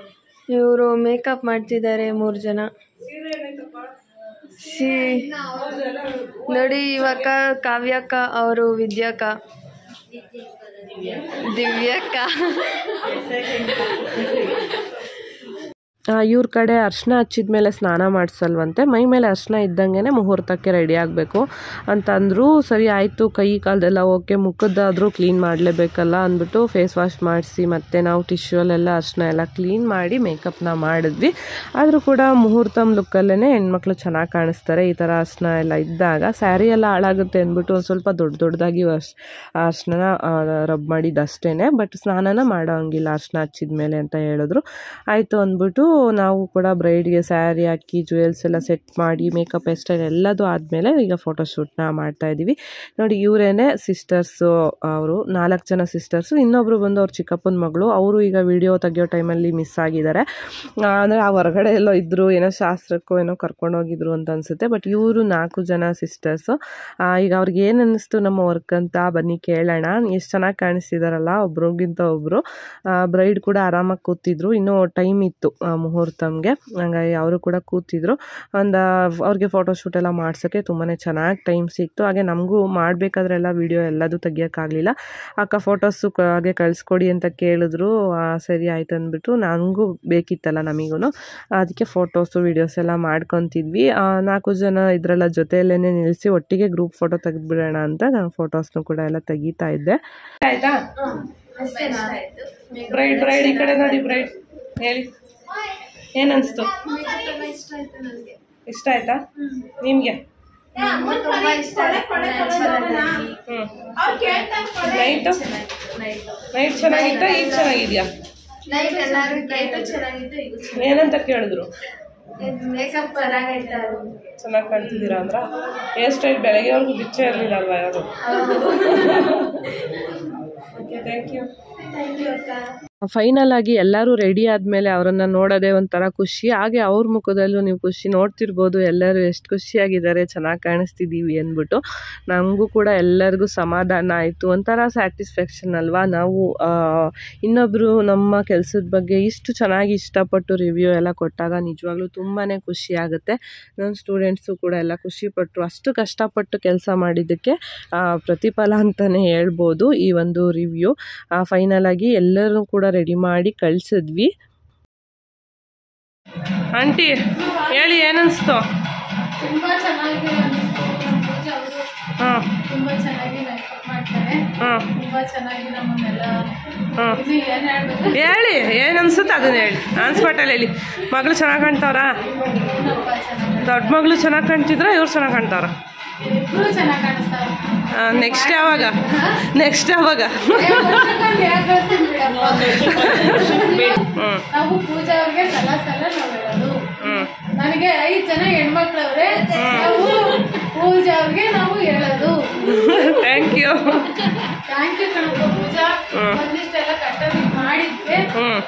ಇವರು ಮೇಕಪ್ ಮಾಡ್ತಿದ್ದಾರೆ 3 ಜನ. ನೋಡಿ ಇವಾಗ ಕಾವ್ಯಕ್ಕ, ಅವರು ವಿದ್ಯಾಕ್ಕ, ದಿವ್ಯಕ್ಕ. ಇವ್ರ ಕಡೆ ಅರ್ಶಿನ ಹಚ್ಚಿದ ಮೇಲೆ ಸ್ನಾನ ಮಾಡಿಸಲ್ವಂತೆ. ಮೈ ಮೇಲೆ ಅರ್ಶಿನ ಇದ್ದಂಗೆ ಮುಹೂರ್ತಕ್ಕೆ ರೆಡಿ ಆಗಬೇಕು ಅಂತಂದರು. ಸರಿ ಆಯಿತು, ಕೈ ಕಾಲದೆಲ್ಲ ಓಕೆ, ಮುಖದ್ದಾದರೂ ಕ್ಲೀನ್ ಮಾಡಲೇಬೇಕಲ್ಲ ಅಂದ್ಬಿಟ್ಟು ಫೇಸ್ ವಾಶ್ ಮಾಡಿಸಿ ಮತ್ತೆ ನಾವು ಟಿಶ್ಯೂಲೆಲ್ಲ ಅರ್ಶಿನ ಎಲ್ಲ ಕ್ಲೀನ್ ಮಾಡಿ ಮೇಕಪ್ನ ಮಾಡಿದ್ವಿ. ಆದರೂ ಕೂಡ ಮುಹೂರ್ತಮ್ ಲುಕ್ಕಲ್ಲೇ ಹೆಣ್ಮಕ್ಳು ಚೆನ್ನಾಗಿ ಕಾಣಿಸ್ತಾರೆ ಈ ಥರ ಅರ್ಶಿನ ಎಲ್ಲ ಇದ್ದಾಗ. ಸ್ಯಾರಿ ಎಲ್ಲ ಹಾಳಾಗುತ್ತೆ ಅಂದ್ಬಿಟ್ಟು ಒಂದು ಸ್ವಲ್ಪ ದೊಡ್ಡದಾಗಿ ಅರ್ಶಿನ ರಬ್ ಮಾಡಿದ್ದಷ್ಟೇ. ಬಟ್ ಸ್ನಾನನ ಮಾಡೋ ಹಂಗಿಲ್ಲ ಅರ್ಶಿನ ಹಚ್ಚಿದ ಮೇಲೆ ಅಂತ ಹೇಳಿದ್ರು. ಆಯಿತು ಅಂದ್ಬಿಟ್ಟು ನಾವು ಕೂಡ ಬ್ರೈಡ್ಗೆ ಸ್ಯಾರಿ ಹಾಕಿ ಜ್ಯುವೆಲ್ಸ್ ಎಲ್ಲ ಸೆಟ್ ಮಾಡಿ ಮೇಕಪ್ ಹೇರ್ ಸ್ಟೈಲ್ ಎಲ್ಲದೂ ಆದಮೇಲೆ ಈಗ ಫೋಟೋಶೂಟ್ನ ಮಾಡ್ತಾಯಿದ್ದೀವಿ. ನೋಡಿ ಇವರೇನೆ ಸಿಸ್ಟರ್ಸು, ಅವರು 4 ಜನ ಸಿಸ್ಟರ್ಸು. ಇನ್ನೊಬ್ಬರು ಬಂದು ಅವ್ರ ಚಿಕ್ಕಪ್ಪನ ಮಗಳು, ಅವರು ಈಗ ವಿಡಿಯೋ ತೆಗಿಯೋ ಟೈಮಲ್ಲಿ ಮಿಸ್ ಆಗಿದ್ದಾರೆ. ಅಂದರೆ ಆ ಹೊರಗಡೆ ಎಲ್ಲೋ ಇದ್ದರು, ಏನೋ ಶಾಸ್ತ್ರಕ್ಕೋ ಏನೋ ಕರ್ಕೊಂಡೋಗಿದ್ರು ಅಂತ ಅನಿಸುತ್ತೆ. ಬಟ್ ಇವರು 4 ಜನ ಸಿಸ್ಟರ್ಸು. ಈಗ ಅವ್ರಿಗೆ ಏನು ಅನ್ನಿಸ್ತು ನಮ್ಮ ವರ್ಕ್ ಅಂತ ಬನ್ನಿ ಕೇಳೋಣ. ಎಷ್ಟು ಚೆನ್ನಾಗಿ ಕಾಣಿಸ್ತಿದಾರಲ್ಲ ಒಬ್ರಿಗಿಂತ ಒಬ್ಬರು. ಬ್ರೈಡ್ ಕೂಡ ಆರಾಮಾಗಿ ಕೂತಿದ್ರು. ಇನ್ನೂ ಟೈಮ್ ಇತ್ತು ಮುಹೂರ್ತಮ್ಗೆ. ಹಂಗಾಗಿ ಅವರು ಕೂಡ ಕೂತಿದ್ರು. ಅವ್ರಿಗೆ ಫೋಟೋಶೂಟ್ ಎಲ್ಲ ಮಾಡ್ಸೋಕ್ಕೆ ತುಂಬಾ ಚೆನ್ನಾಗಿ ಟೈಮ್ ಸಿಕ್ತು. ಹಾಗೆ ನಮಗೂ ಮಾಡಬೇಕಾದ್ರೆಲ್ಲ ವೀಡಿಯೋ ಎಲ್ಲದೂ ತೆಗಿಯೋಕ್ಕಾಗಲಿಲ್ಲ. ಅಕ್ಕ ಫೋಟೋಸು ಹಾಗೆ ಕಳಿಸ್ಕೊಡಿ ಅಂತ ಕೇಳಿದ್ರು. ಸರಿ ಆಯ್ತು ಅಂದ್ಬಿಟ್ಟು ನನಗೂ ಬೇಕಿತ್ತಲ್ಲ ನಮಗೂ, ಅದಕ್ಕೆ ಫೋಟೋಸು ವೀಡಿಯೋಸ್ ಎಲ್ಲ ಮಾಡ್ಕೊತಿದ್ವಿ. 4 ಜನ ಇದರೆಲ್ಲ ಜೊತೆಯಲ್ಲೇ ನಿಲ್ಲಿಸಿ ಒಟ್ಟಿಗೆ ಗ್ರೂಪ್ ಫೋಟೋ ತೆಗೆದುಬಿಡೋಣ ಅಂತ ನಾನು ಫೋಟೋಸ್ನು ಕೂಡ ಎಲ್ಲ ತೆಗಿತಾ ಇದ್ದೆ. ಆಯ್ತಾ ಬ್ರೈಡ್ ಈ ಕಡೆ ನೋಡಿ. ಬ್ರೈಡ್ ಹೇಳಿ, ಏನನ್ಸ್ತು? ಇಷ್ಟ ಆಯ್ತಾ ನಿಮ್ಗೆ? ನೈಟ್ ಚೆನ್ನಾಗಿತ್ತ? ಈಗ ಚೆನ್ನಾಗಿದ್ಯಾ? ಏನಂತ ಕೇಳಿದ್ರು? ಚೆನ್ನಾಗಿ ಕಾಣ್ತಿದ್ದೀರಾ ಅಂದ್ರ? ಹೇರ್ ಸ್ಟೈಲ್ ಬೆಳಗ್ಗೆವರೆಗೂ ಬಿಚ್ಚೇ ಇರಲಿಲ್ಲ ಅಲ್ವಾ ಯಾರು? Okay, thank you. ಫೈನಲ್ ಆಗಿ ಎಲ್ಲರೂ ರೆಡಿ ಆದಮೇಲೆ ಅವರನ್ನು ನೋಡೋದೇ ಒಂಥರ ಖುಷಿ. ಹಾಗೆ ಅವ್ರ ಮುಖದಲ್ಲೂ ನೀವು ಖುಷಿ ನೋಡ್ತಿರ್ಬೋದು. ಎಲ್ಲರೂ ಎಷ್ಟು ಖುಷಿಯಾಗಿದ್ದಾರೆ, ಚೆನ್ನಾಗಿ ಕಾಣಿಸ್ತಿದ್ದೀವಿ ಅಂದ್ಬಿಟ್ಟು. ನಮಗೂ ಕೂಡ ಎಲ್ಲರಿಗೂ ಸಮಾಧಾನ ಆಯಿತು, ಒಂಥರ ಸ್ಯಾಟಿಸ್ಫ್ಯಾಕ್ಷನ್ ಅಲ್ವಾ. ನಾವು ಇನ್ನೊಬ್ಬರು ನಮ್ಮ ಕೆಲಸದ ಬಗ್ಗೆ ಇಷ್ಟು ಚೆನ್ನಾಗಿ ಇಷ್ಟಪಟ್ಟು ರಿವ್ಯೂ ಎಲ್ಲ ಕೊಟ್ಟಾಗ ನಿಜವಾಗ್ಲೂ ತುಂಬಾ ಖುಷಿ ಆಗುತ್ತೆ. ನನ್ನ ಸ್ಟೂಡೆಂಟ್ಸು ಕೂಡ ಎಲ್ಲ ಖುಷಿಪಟ್ಟರು. ಅಷ್ಟು ಕಷ್ಟಪಟ್ಟು ಕೆಲಸ ಮಾಡಿದ್ದಕ್ಕೆ ಪ್ರತಿಫಲ ಅಂತಲೇ ಹೇಳ್ಬೋದು ಈ ಒಂದು ರಿವ್ಯೂ. ಫೈನಲ್ ಆಗಿ ಎಲ್ಲರೂ ಕೂಡ ರೆಡಿ ಮಾಡಿ ಕಳಿಸಿದ್ವಿ. ಆಂಟಿ ಹೇಳಿ, ಏನನ್ಸ್ತು? ತುಂಬಾ ಚೆನ್ನಾಗಿ ತುಂಬಾ ಚೆನ್ನಾಗಿ ಮೇಕಪ್ ಮಾಡ್ತಾರೆ. ತುಂಬಾ ಚೆನ್ನಾಗಿ ನಮ್ಮನ್ನೆಲ್ಲ ಹೇಳಿ, ಏನನ್ಸುತ್ತೆ ಅದನ್ನ ಹೇಳಿ. ಆನ್ಸ್ಪಾಟಲ್ಲಿ ಹೇಳಿ. ಮಗಳು ಚೆನ್ನಾಗಿ ಕಾಣ್ತಾವ್ರಾ? ದೊಡ್ಡ ಮಗಳು ಚೆನ್ನಾಗಿ ಕಾಣ್ತಿದ್ರ? ಇವ್ರು ಚೆನ್ನಾಗಿ ಕಾಣ್ತಾವ್ರ? ಚೆನ್ನಾಗಿ ಕಾಣಿಸ್ತಾರೆ. ನೆಕ್ಸ್ಟ್ ಯಾವಾಗ? ನಾವು ಪೂಜಾ ಅವ್ರಿಗೆ ಸಲ ನಾವು ಹೇಳೋದು, ನನಗೆ 5 ಜನ ಹೆಣ್ಮಕ್ಳವ್ರೆ, ನಾವು ಪೂಜಾ ಅವ್ರಿಗೆ ನಾವು ಹೇಳೋದು ಥ್ಯಾಂಕ್ ಯು ಕಣಪ್ಪ ಪೂಜಾ. ಒಂದಿಷ್ಟೆಲ್ಲ ಕಷ್ಟ ಮಾಡಿದ್ವಿ,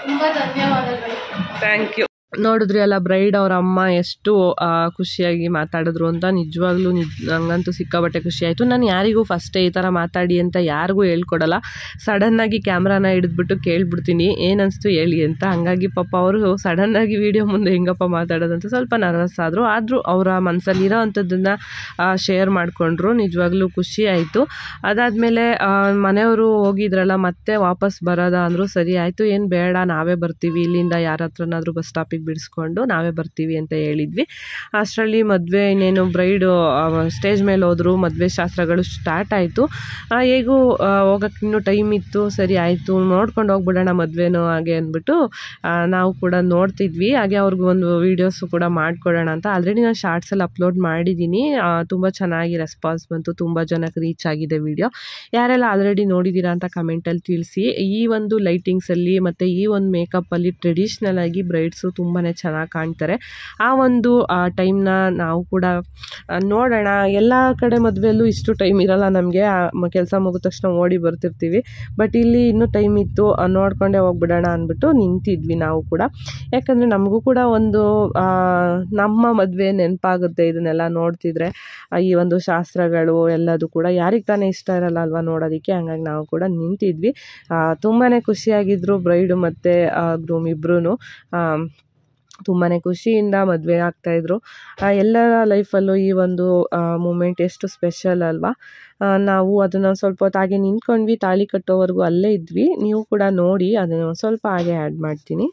ತುಂಬಾ ಧನ್ಯವಾದಗಳು. Thank you. ನೋಡಿದ್ರಿ ಅಲ್ಲ ಬ್ರೈಡ್ ಅವ್ರ ಅಮ್ಮ ಎಷ್ಟು ಖುಷಿಯಾಗಿ ಮಾತಾಡಿದ್ರು ಅಂತ. ನಿಜವಾಗ್ಲೂ ನಂಗಂತೂ ಸಿಕ್ಕಾಬಟ್ಟೆ ಖುಷಿ ಆಯಿತು. ನಾನು ಯಾರಿಗೂ ಫಸ್ಟೇ ಈ ಥರ ಮಾತಾಡಿ ಅಂತ ಯಾರಿಗೂ ಹೇಳ್ಕೊಡಲ್ಲ. ಸಡನ್ನಾಗಿ ಕ್ಯಾಮ್ರಾನ ಹಿಡಿದ್ಬಿಟ್ಟು ಕೇಳ್ಬಿಡ್ತೀನಿ ಏನನ್ನಿಸ್ತು ಹೇಳಿ ಅಂತ. ಹಂಗಾಗಿ ಪಾಪ ಅವರು ಸಡನ್ನಾಗಿ ವೀಡಿಯೋ ಮುಂದೆ ಹೆಂಗಪ್ಪ ಮಾತಾಡೋದಂತ ಸ್ವಲ್ಪ ನರ್ವಸ್ ಆದರೂ ಅವರ ಮನಸ್ಸಲ್ಲಿರೋ ಅಂಥದ್ದನ್ನು ಶೇರ್ ಮಾಡಿಕೊಂಡ್ರು. ನಿಜವಾಗ್ಲೂ ಖುಷಿ ಆಯಿತು. ಅದಾದಮೇಲೆ ಮನೆಯವರು ಹೋಗಿದ್ರಲ್ಲ, ಮತ್ತೆ ವಾಪಸ್ ಬರೋದಾ ಅಂದರು. ಸರಿ ಆಯಿತು, ಏನು ಬೇಡ, ನಾವೇ ಬರ್ತೀವಿ, ಇಲ್ಲಿಂದ ಯಾರ ಹತ್ರನಾದರೂ ಬಸ್ ಸ್ಟಾಪಿಗೆ ಬಿಡಿಸ್ಕೊಂಡು ನಾವೇ ಬರ್ತೀವಿ ಅಂತ ಹೇಳಿದ್ವಿ. ಅಷ್ಟರಲ್ಲಿ ಮದುವೆ ಇನ್ನೇನು ಬ್ರೈಡು ಸ್ಟೇಜ್ ಮೇಲೆ ಹೋದ್ರು. ಮದುವೆ ಶಾಸ್ತ್ರಗಳು ಸ್ಟಾರ್ಟ್ ಆಯಿತು. ಹೇಗೂ ಹೋಗೋಕ್ಕೆ ಇನ್ನೂ ಟೈಮ್ ಇತ್ತು. ಸರಿ ಆಯಿತು, ನೋಡ್ಕೊಂಡು ಹೋಗ್ಬಿಡೋಣ ಮದುವೆನೂ ಹಾಗೆ ಅಂದ್ಬಿಟ್ಟು ನಾವು ಕೂಡ ನೋಡ್ತಿದ್ವಿ. ಹಾಗೆ ಅವ್ರಿಗೂ ಒಂದು ವೀಡಿಯೋಸು ಕೂಡ ಮಾಡಿಕೊಡೋಣ ಅಂತ ಆಲ್ರೆಡಿ ನಾನು ಶಾರ್ಟ್ಸಲ್ಲಿ ಅಪ್ಲೋಡ್ ಮಾಡಿದ್ದೀನಿ. ತುಂಬ ಚೆನ್ನಾಗಿ ರೆಸ್ಪಾನ್ಸ್ ಬಂತು, ತುಂಬ ಜನಕ್ಕೆ ರೀಚ್ ಆಗಿದೆ ವಿಡಿಯೋ. ಯಾರೆಲ್ಲ ಆಲ್ರೆಡಿ ನೋಡಿದ್ದೀರಾ ಅಂತ ಕಮೆಂಟಲ್ಲಿ ತಿಳಿಸಿ. ಈ ಒಂದು ಲೈಟಿಂಗ್ಸಲ್ಲಿ ಮತ್ತು ಈ ಒಂದು ಮೇಕಪ್ಪಲ್ಲಿ ಟ್ರೆಡಿಷ್ನಲ್ ಆಗಿ ಬ್ರೈಡ್ಸು ತುಂಬಾ ಚೆನ್ನಾಗಿ ಕಾಣ್ತಾರೆ. ಆ ಒಂದು ಟೈಮ್ನ ನಾವು ಕೂಡ ನೋಡೋಣ. ಎಲ್ಲ ಕಡೆ ಮದುವೆಯಲ್ಲೂ ಇಷ್ಟು ಟೈಮ್ ಇರಲ್ಲ ನಮಗೆ, ಕೆಲಸ ಮುಗಿದ ತಕ್ಷಣ ಓಡಿ ಬರ್ತಿರ್ತೀವಿ. ಬಟ್ ಇಲ್ಲಿ ಇನ್ನೂ ಟೈಮ್ ಇತ್ತು, ನೋಡ್ಕೊಂಡೇ ಹೋಗ್ಬಿಡೋಣ ಅಂದ್ಬಿಟ್ಟು ನಿಂತಿದ್ವಿ ನಾವು ಕೂಡ. ಯಾಕಂದರೆ ನಮಗೂ ಕೂಡ ಒಂದು ನಮ್ಮ ಮದುವೆ ನೆನಪಾಗುತ್ತೆ ಇದನ್ನೆಲ್ಲ ನೋಡ್ತಿದ್ರೆ. ಈ ಒಂದು ಶಾಸ್ತ್ರಗಳು ಎಲ್ಲದು ಕೂಡ ಯಾರಿಗೆ ತಾನೇ ಇಷ್ಟ ಇರಲ್ಲ ಅಲ್ವಾ ನೋಡೋದಕ್ಕೆ. ಹಂಗಾಗಿ ನಾವು ಕೂಡ ನಿಂತಿದ್ವಿ. ತುಂಬಾ ಖುಷಿಯಾಗಿದ್ದರು ಬ್ರೈಡು ಮತ್ತು ಗ್ರೂಮ್ ಇಬ್ಬರೂ. ತುಂಬಾ ಖುಷಿಯಿಂದ ಮದುವೆ ಆಗ್ತಾಯಿದ್ರು. ಎಲ್ಲರ ಲೈಫಲ್ಲೂ ಈ ಒಂದು ಮೂಮೆಂಟ್ ಎಷ್ಟು ಸ್ಪೆಷಲ್ ಅಲ್ವಾ. ನಾವು ಅದನ್ನು ಸ್ವಲ್ಪ ಹೊತ್ತು ಹಾಗೆ ನಿಂತ್ಕೊಂಡ್ವಿ, ತಾಳಿ ಕಟ್ಟೋವರೆಗೂ ಅಲ್ಲೇ ಇದ್ವಿ. ನೀವು ಕೂಡ ನೋಡಿ, ಅದನ್ನು ಸ್ವಲ್ಪ ಹಾಗೆ ಆ್ಯಡ್ ಮಾಡ್ತೀನಿ.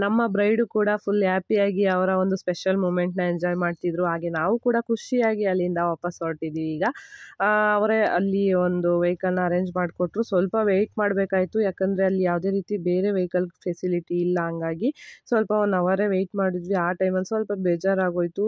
ನಮ್ಮ ಬ್ರೈಡು ಕೂಡ ಫುಲ್ ಹ್ಯಾಪಿಯಾಗಿ ಅವರ ಒಂದು ಸ್ಪೆಷಲ್ ಮೂಮೆಂಟ್ನ ಎಂಜಾಯ್ ಮಾಡ್ತಿದ್ರು. ಹಾಗೆ ನಾವು ಕೂಡ ಖುಷಿಯಾಗಿ ಅಲ್ಲಿಂದ ವಾಪಸ್ ಹೊರಟಿದ್ವಿ. ಈಗ ಅವರೇ ಅಲ್ಲಿ ಒಂದು ವೆಹಿಕಲ್ನ ಅರೇಂಜ್ ಮಾಡಿಕೊಟ್ರು. ಸ್ವಲ್ಪ ವೆಯ್ಟ್ ಮಾಡಬೇಕಾಯಿತು, ಯಾಕಂದರೆ ಅಲ್ಲಿ ಯಾವುದೇ ರೀತಿ ಬೇರೆ ವೆಹಿಕಲ್ ಫೆಸಿಲಿಟಿ ಇಲ್ಲ. ಹಂಗಾಗಿ ಸ್ವಲ್ಪ 1 ಅವರೇ ವೆಯ್ಟ್ ಮಾಡಿದ್ವಿ. ಆ ಟೈಮಲ್ಲಿ ಸ್ವಲ್ಪ ಬೇಜಾರಾಗೋಯಿತು,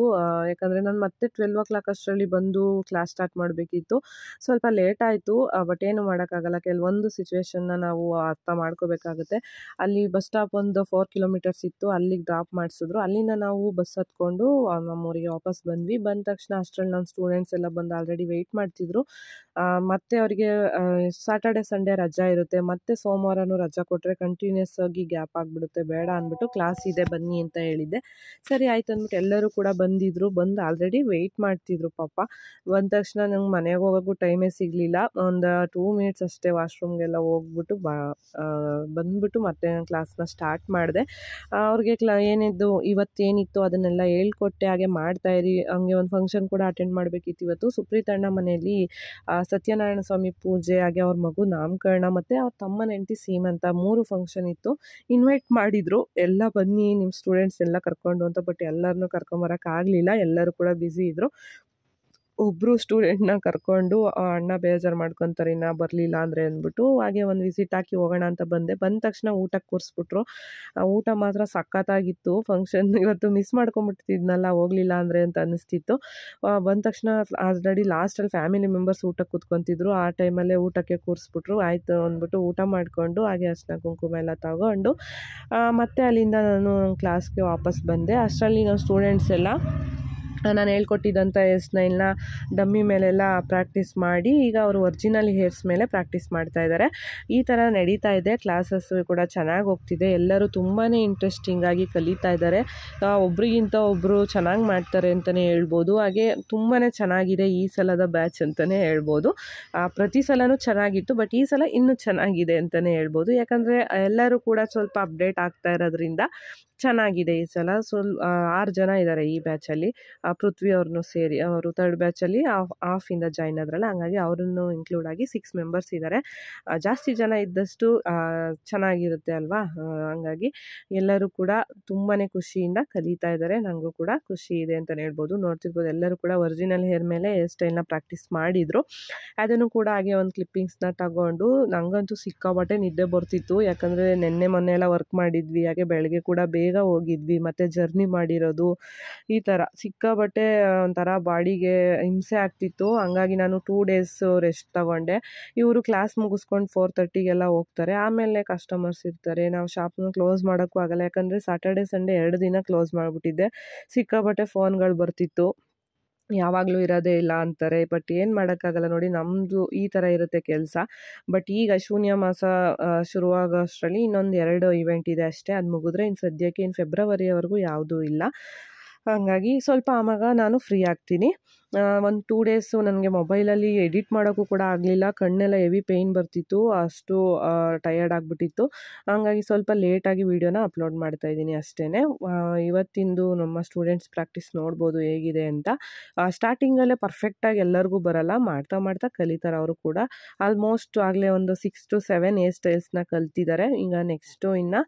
ಯಾಕಂದರೆ ನಾನು ಮತ್ತೆ 12 o'clock ಅಷ್ಟರಲ್ಲಿ ಬಂದು ಕ್ಲಾಸ್ ಸ್ಟಾರ್ಟ್ ಮಾಡಬೇಕಿತ್ತು. ಸ್ವಲ್ಪ ಲೇಟ್ ಆಯಿತು, ಬಟ್ ಏನು ಮಾಡೋಕ್ಕಾಗಲ್ಲ. ಕೆಲವೊಂದು ಸಿಚುವೇಶನ್ನ ನಾವು ಅರ್ಥ ಮಾಡ್ಕೋಬೇಕಾಗುತ್ತೆ. ಅಲ್ಲಿ ಬಸ್ ಸ್ಟಾಪ್ ಒಂದು 4 kilometers ಇತ್ತು, ಅಲ್ಲಿಗೆ ಡ್ರಾಪ್ ಮಾಡಿಸಿದ್ರು. ಅಲ್ಲಿಂದ ನಾವು ಬಸ್ ಹತ್ಕೊಂಡು ನಮ್ಮೂರಿಗೆ ವಾಪಸ್ ಬಂದ್ವಿ. ಬಂದ ತಕ್ಷಣ ಅಷ್ಟರಲ್ಲಿ ನಮ್ಮ ಸ್ಟೂಡೆಂಟ್ಸ್ ಎಲ್ಲ ಬಂದು ಆಲ್ರೆಡಿ ವೆಯ್ಟ್ ಮಾಡ್ತಿದ್ರು. ಮತ್ತು ಅವರಿಗೆ ಸ್ಯಾಟರ್ಡೆ ಸಂಡೇ ರಜಾ ಇರುತ್ತೆ, ಮತ್ತು ಸೋಮವಾರನೂ ರಜಾ ಕೊಟ್ಟರೆ ಕಂಟಿನ್ಯೂಸ್ ಆಗಿ ಗ್ಯಾಪ್ ಆಗಿಬಿಡುತ್ತೆ. ಬೇಡ ಅಂದ್ಬಿಟ್ಟು ಕ್ಲಾಸ್ ಇದೆ ಬನ್ನಿ ಅಂತ ಹೇಳಿದ್ದೆ. ಸರಿ ಆಯ್ತು ಅಂದ್ಬಿಟ್ಟು ಎಲ್ಲರೂ ಕೂಡ ಬಂದಿದ್ದರು. ಬಂದು ಆಲ್ರೆಡಿ ವೆಯ್ಟ್ ಮಾಡ್ತಿದ್ರು ಪಾಪ. ಬಂದ ತಕ್ಷಣ ನಂಗೆ ಮನೆಗೆ ಹೋಗೋಕ್ಕೂ ಟೈಮೇ ಸಿಗಲಿಲ್ಲ. ಒಂದು 2 minutes ಅಷ್ಟೇ ವಾಶ್ರೂಮ್ಗೆಲ್ಲ ಹೋಗ್ಬಿಟ್ಟು ಬಂದ್ಬಿಟ್ಟು ಮತ್ತೆ ನಾನು ಕ್ಲಾಸ್ನ ಸ್ಟಾರ್ಟ್ ಮಾಡಿದೆ. ಅವ್ರಿಗೆ ಏನಿದ್ದು ಇವತ್ತೇನಿತ್ತು ಅದನ್ನೆಲ್ಲ ಹೇಳ್ಕೊಟ್ಟೆ. ಹಾಗೆ ಮಾಡ್ತಾಯಿರಿ. ಹಂಗೆ ಒಂದು ಫಂಕ್ಷನ್ ಕೂಡ ಅಟೆಂಡ್ ಮಾಡಬೇಕಿತ್ತು ಇವತ್ತು. ಸುಪ್ರೀತಣ್ಣ ಮನೆಯಲ್ಲಿ ಸತ್ಯನಾರಾಯಣ ಸ್ವಾಮಿ ಪೂಜೆ, ಹಾಗೆ ಅವ್ರ ಮಗು ನಾಮಕರಣ ಮತ್ತು ಅವ್ರ ತಮ್ಮನ ಹೆಂಡತಿ ಸೀಮಂತ 3 ಫಂಕ್ಷನ್ ಇತ್ತು. ಇನ್ವೈಟ್ ಮಾಡಿದರು, ಎಲ್ಲ ಬನ್ನಿ ನಿಮ್ಮ ಸ್ಟೂಡೆಂಟ್ಸ್ ಎಲ್ಲ ಕರ್ಕೊಂಡು ಅಂತ. ಬಟ್ ಎಲ್ಲರನ್ನೂ ಕರ್ಕೊಂಬರೋಕ್ಕಾಗಲಿಲ್ಲ, ಎಲ್ಲರೂ ಕೂಡ ಬ್ಯುಸಿ ಇದ್ದರು. ಒಬ್ಬರು ಸ್ಟೂಡೆಂಟ್ನ ಕರ್ಕೊಂಡು ಅಣ್ಣ ಬೇಜಾರು ಮಾಡ್ಕೊತಾರೆ ಇನ್ನು ಬರಲಿಲ್ಲ ಅಂದರೆ ಅಂದ್ಬಿಟ್ಟು, ಹಾಗೆ ಒಂದು ವಿಸಿಟ್ ಹಾಕಿ ಹೋಗೋಣ ಅಂತ ಬಂದೆ. ಬಂದ ತಕ್ಷಣ ಊಟಕ್ಕೆ ಕೂರಿಸ್ಬಿಟ್ರು. ಊಟ ಮಾತ್ರ ಸಖತ್ತಾಗಿತ್ತು. ಫಂಕ್ಷನ್ ಇವತ್ತು ಮಿಸ್ ಮಾಡ್ಕೊಂಬಿಡ್ತಿದ್ನಲ್ಲ ಹೋಗಲಿಲ್ಲ ಅಂದರೆ ಅಂತ ಅನ್ನಿಸ್ತಿತ್ತು. ಬಂದ ತಕ್ಷಣ ಆಲ್ರೆಡಿ ಲಾಸ್ಟಲ್ಲಿ ಫ್ಯಾಮಿಲಿ ಮೆಂಬರ್ಸ್ ಊಟಕ್ಕೆ ಕೂತ್ಕೊತಿದ್ರು. ಆ ಟೈಮಲ್ಲೇ ಊಟಕ್ಕೆ ಕೂರಿಸ್ಬಿಟ್ರು. ಆಯಿತು ಅಂದ್ಬಿಟ್ಟು ಊಟ ಮಾಡಿಕೊಂಡು ಹಾಗೆ ಅರಿಶಿನ ಕುಂಕುಮ ಎಲ್ಲ ತಗೊಂಡು ಮತ್ತೆ ಅಲ್ಲಿಂದ ನಾನು ಕ್ಲಾಸ್ಗೆ ವಾಪಸ್ ಬಂದೆ. ಅಷ್ಟರಲ್ಲಿ ನಾವು ಸ್ಟೂಡೆಂಟ್ಸ್ ಎಲ್ಲ ನಾನು ಹೇಳ್ಕೊಟ್ಟಿದ್ದಂಥ S9ನ ಡಮ್ಮಿ ಮೇಲೆಲ್ಲ ಪ್ರಾಕ್ಟೀಸ್ ಮಾಡಿ ಈಗ ಅವರು ಒರಿಜಿನಲ್ ಹೇರ್ಸ್ ಮೇಲೆ ಪ್ರಾಕ್ಟೀಸ್ ಮಾಡ್ತಾಯಿದ್ದಾರೆ. ಈ ಥರ ನಡೀತಾ ಇದೆ. ಕ್ಲಾಸಸ್ಸು ಕೂಡ ಚೆನ್ನಾಗಿ ಹೋಗ್ತಿದೆ. ಎಲ್ಲರೂ ತುಂಬಾ ಇಂಟ್ರೆಸ್ಟಿಂಗಾಗಿ ಕಲಿತಾ ಇದ್ದಾರೆ. ಒಬ್ರಿಗಿಂತ ಒಬ್ಬರು ಚೆನ್ನಾಗಿ ಮಾಡ್ತಾರೆ ಅಂತಲೇ ಹೇಳ್ಬೋದು. ಹಾಗೆ ತುಂಬಾ ಚೆನ್ನಾಗಿದೆ ಈ ಸಲದ ಬ್ಯಾಚ್ ಅಂತಲೇ ಹೇಳ್ಬೋದು. ಪ್ರತಿ ಸಲವೂ ಚೆನ್ನಾಗಿತ್ತು, ಬಟ್ ಈ ಸಲ ಇನ್ನೂ ಚೆನ್ನಾಗಿದೆ ಅಂತಲೇ ಹೇಳ್ಬೋದು. ಯಾಕಂದರೆ ಎಲ್ಲರೂ ಕೂಡ ಸ್ವಲ್ಪ ಅಪ್ಡೇಟ್ ಆಗ್ತಾ ಇರೋದ್ರಿಂದ ಚೆನ್ನಾಗಿದೆ ಈ ಸಲ. 6 ಜನ ಇದ್ದಾರೆ ಈ ಬ್ಯಾಚಲ್ಲಿ, ಪೃಥ್ವಿ ಅವ್ರನ್ನೂ ಸೇರಿ. ಅವರು 3rd ಬ್ಯಾಚಲ್ಲಿ ಆಫಿಂದ ಜಾಯ್ನ್ ಆದ್ರಲ್ಲ, ಹಂಗಾಗಿ ಅವರನ್ನು ಇನ್ಕ್ಲೂಡ್ ಆಗಿ 6 ಮೆಂಬರ್ಸ್ ಇದ್ದಾರೆ. ಜಾಸ್ತಿ ಜನ ಇದ್ದಷ್ಟು ಚೆನ್ನಾಗಿರುತ್ತೆ ಅಲ್ವಾ. ಹಂಗಾಗಿ ಎಲ್ಲರೂ ಕೂಡ ತುಂಬಾ ಖುಷಿಯಿಂದ ಕಲಿತಾ ಇದ್ದಾರೆ. ನನಗೂ ಕೂಡ ಖುಷಿ ಇದೆ ಅಂತಲೇ ಹೇಳ್ಬೋದು. ನೋಡ್ತಿರ್ಬೋದು ಎಲ್ಲರೂ ಕೂಡ ಒರಿಜಿನಲ್ ಹೇರ್ ಮೇಲೆ ಹೇರ್ ಸ್ಟೈಲ್ನ ಪ್ರಾಕ್ಟೀಸ್ ಮಾಡಿದರು. ಅದನ್ನು ಕೂಡ ಹಾಗೆ ಒಂದು ಕ್ಲಿಪ್ಪಿಂಗ್ಸ್ನ ತಗೊಂಡು, ನನಗಂತೂ ಸಿಕ್ಕಾಪಟ್ಟೆ ನಿದ್ದೆ ಬರ್ತಿತ್ತು. ಯಾಕಂದರೆ ಮೊನ್ನೆ ಎಲ್ಲ ವರ್ಕ್ ಮಾಡಿದ್ವಿ, ಹಾಗೆ ಬೆಳಗ್ಗೆ ಕೂಡ ಬೇಗ ಹೋಗಿದ್ವಿ, ಮತ್ತು ಜರ್ನಿ ಮಾಡಿರೋದು, ಈ ಥರ ಸಿಕ್ಕಾಪಟ್ಟೆ ಒಂಥರ ಬಾಡಿಗೆ ಹಿಂಸೆ ಆಗ್ತಿತ್ತು. ಹಂಗಾಗಿ ನಾನು 2 days ರೆಸ್ಟ್ ತಗೊಂಡೆ. ಇವರು ಕ್ಲಾಸ್ ಮುಗಿಸ್ಕೊಂಡು 4:30ಗೆಲ್ಲ ಹೋಗ್ತಾರೆ. ಆಮೇಲೆ ಕಸ್ಟಮರ್ಸ್ ಇರ್ತಾರೆ, ನಾವು ಶಾಪ್ನ ಕ್ಲೋಸ್ ಮಾಡೋಕ್ಕೂ ಆಗಲ್ಲ. ಯಾಕಂದರೆ ಸ್ಯಾಟರ್ಡೆ ಸಂಡೇ 2 ದಿನ ಕ್ಲೋಸ್ ಮಾಡಿಬಿಟ್ಟಿದ್ದೆ. ಸಿಕ್ಕಾಪಟ್ಟೆ ಫೋನ್ಗಳು ಬರ್ತಿತ್ತು, ಯಾವಾಗಲೂ ಇರೋದೇ ಇಲ್ಲ ಅಂತಾರೆ. ಬಟ್ ಏನು ಮಾಡೋಕ್ಕಾಗಲ್ಲ ನೋಡಿ, ನಮ್ಮದು ಈ ಥರ ಇರುತ್ತೆ ಕೆಲಸ. ಬಟ್ ಈಗ ಶೂನ್ಯ ಮಾಸ ಶುರುವಾಗೋ ಅಷ್ಟರಲ್ಲಿ ಇನ್ನೊಂದು 2 ಇವೆಂಟ್ ಇದೆ ಅಷ್ಟೇ. ಅದು ಮುಗಿದ್ರೆ ಇನ್ನು ಸದ್ಯಕ್ಕೆ ಇನ್ನು ಫೆಬ್ರವರಿವರೆಗೂ ಯಾವುದೂ ಇಲ್ಲ. ಹಾಗಾಗಿ ಸ್ವಲ್ಪ ಆವಾಗ ನಾನು ಫ್ರೀ ಆಗ್ತೀನಿ. ಒಂದು 2 days ನನಗೆ ಮೊಬೈಲಲ್ಲಿ ಎಡಿಟ್ ಮಾಡೋಕ್ಕೂ ಕೂಡ ಆಗಲಿಲ್ಲ. ಕಣ್ಣೆಲ್ಲ ಹೆವಿ ಪೇಯ್ನ್ ಬರ್ತಿತ್ತು, ಅಷ್ಟು ಟಯರ್ಡ್ ಆಗಿಬಿಟ್ಟಿತ್ತು. ಹಂಗಾಗಿ ಸ್ವಲ್ಪ ಲೇಟಾಗಿ ವೀಡಿಯೋನ ಅಪ್ಲೋಡ್ ಮಾಡ್ತಾಯಿದ್ದೀನಿ ಅಷ್ಟೇ. ಇವತ್ತಿಂದು ನಮ್ಮ ಸ್ಟೂಡೆಂಟ್ಸ್ ಪ್ರಾಕ್ಟೀಸ್ ನೋಡ್ಬೋದು ಹೇಗಿದೆ ಅಂತ. ಸ್ಟಾರ್ಟಿಂಗಲ್ಲೇ ಪರ್ಫೆಕ್ಟಾಗಿ ಎಲ್ಲರಿಗೂ ಬರಲ್ಲ, ಮಾಡ್ತಾ ಮಾಡ್ತಾ ಕಲಿತಾರೆ ಅವರು ಕೂಡ. ಆಲ್ಮೋಸ್ಟ್ ಆಗಲೇ ಒಂದು 6 to 7 ಹೇರ್ ಸ್ಟೈಲ್ಸ್ನ ಕಲ್ತಿದ್ದಾರೆ. ಈಗ ನೆಕ್ಸ್ಟು ಇನ್ನು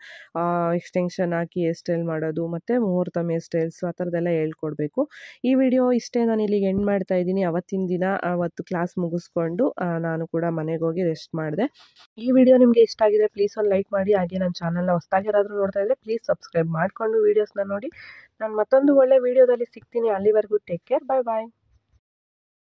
ಎಕ್ಸ್ಟೆನ್ಷನ್ ಹಾಕಿ ಹೇರ್ ಸ್ಟೈಲ್ ಮಾಡೋದು, ಮತ್ತು ಮುಹೂರ್ತಮ್ ಹೇರ್ ಸ್ಟೈಲ್ಸು ಆ ಥರದ್ದೆಲ್ಲ ಹೇಳ್ಕೊಡ್ಬೇಕು. ಈ ವಿಡಿಯೋ ಇಷ್ಟೇ. ನಾನು ಇಲ್ಲಿಗೆ ಎಂಡ್ ಮಾಡ್ತಾ ಇದ್ದೀನಿ. ಅವತ್ತಿನ ದಿನ ಅವತ್ತು ಕ್ಲಾಸ್ ಮುಗಿಸ್ಕೊಂಡು ನಾನು ಕೂಡ ಮನೆಗೆ ಹೋಗಿ ರೆಸ್ಟ್ ಮಾಡಿದೆ. ಈ ವಿಡಿಯೋ ನಿಮಗೆ ಇಷ್ಟ ಆಗಿದ್ರೆ ಪ್ಲೀಸ್ ಒಂದು ಲೈಕ್ ಮಾಡಿ. ಹಾಗೆ ನನ್ನ ಚಾನಲ್ನ ಹೊಸದಾಗಿ ಯಾರಾದರೂ ನೋಡ್ತಾ ಇದ್ದರೆ ಪ್ಲೀಸ್ ಸಬ್ಸ್ಕ್ರೈಬ್ ಮಾಡಿಕೊಂಡು ವೀಡಿಯೋಸ್ನ ನೋಡಿ. ನಾನು ಮತ್ತೊಂದು ಒಳ್ಳೆ ವೀಡಿಯೋದಲ್ಲಿ ಸಿಗ್ತೀನಿ. ಅಲ್ಲಿವರೆಗೂ ಟೇಕ್ ಕೇರ್, ಬಾಯ್ ಬಾಯ್.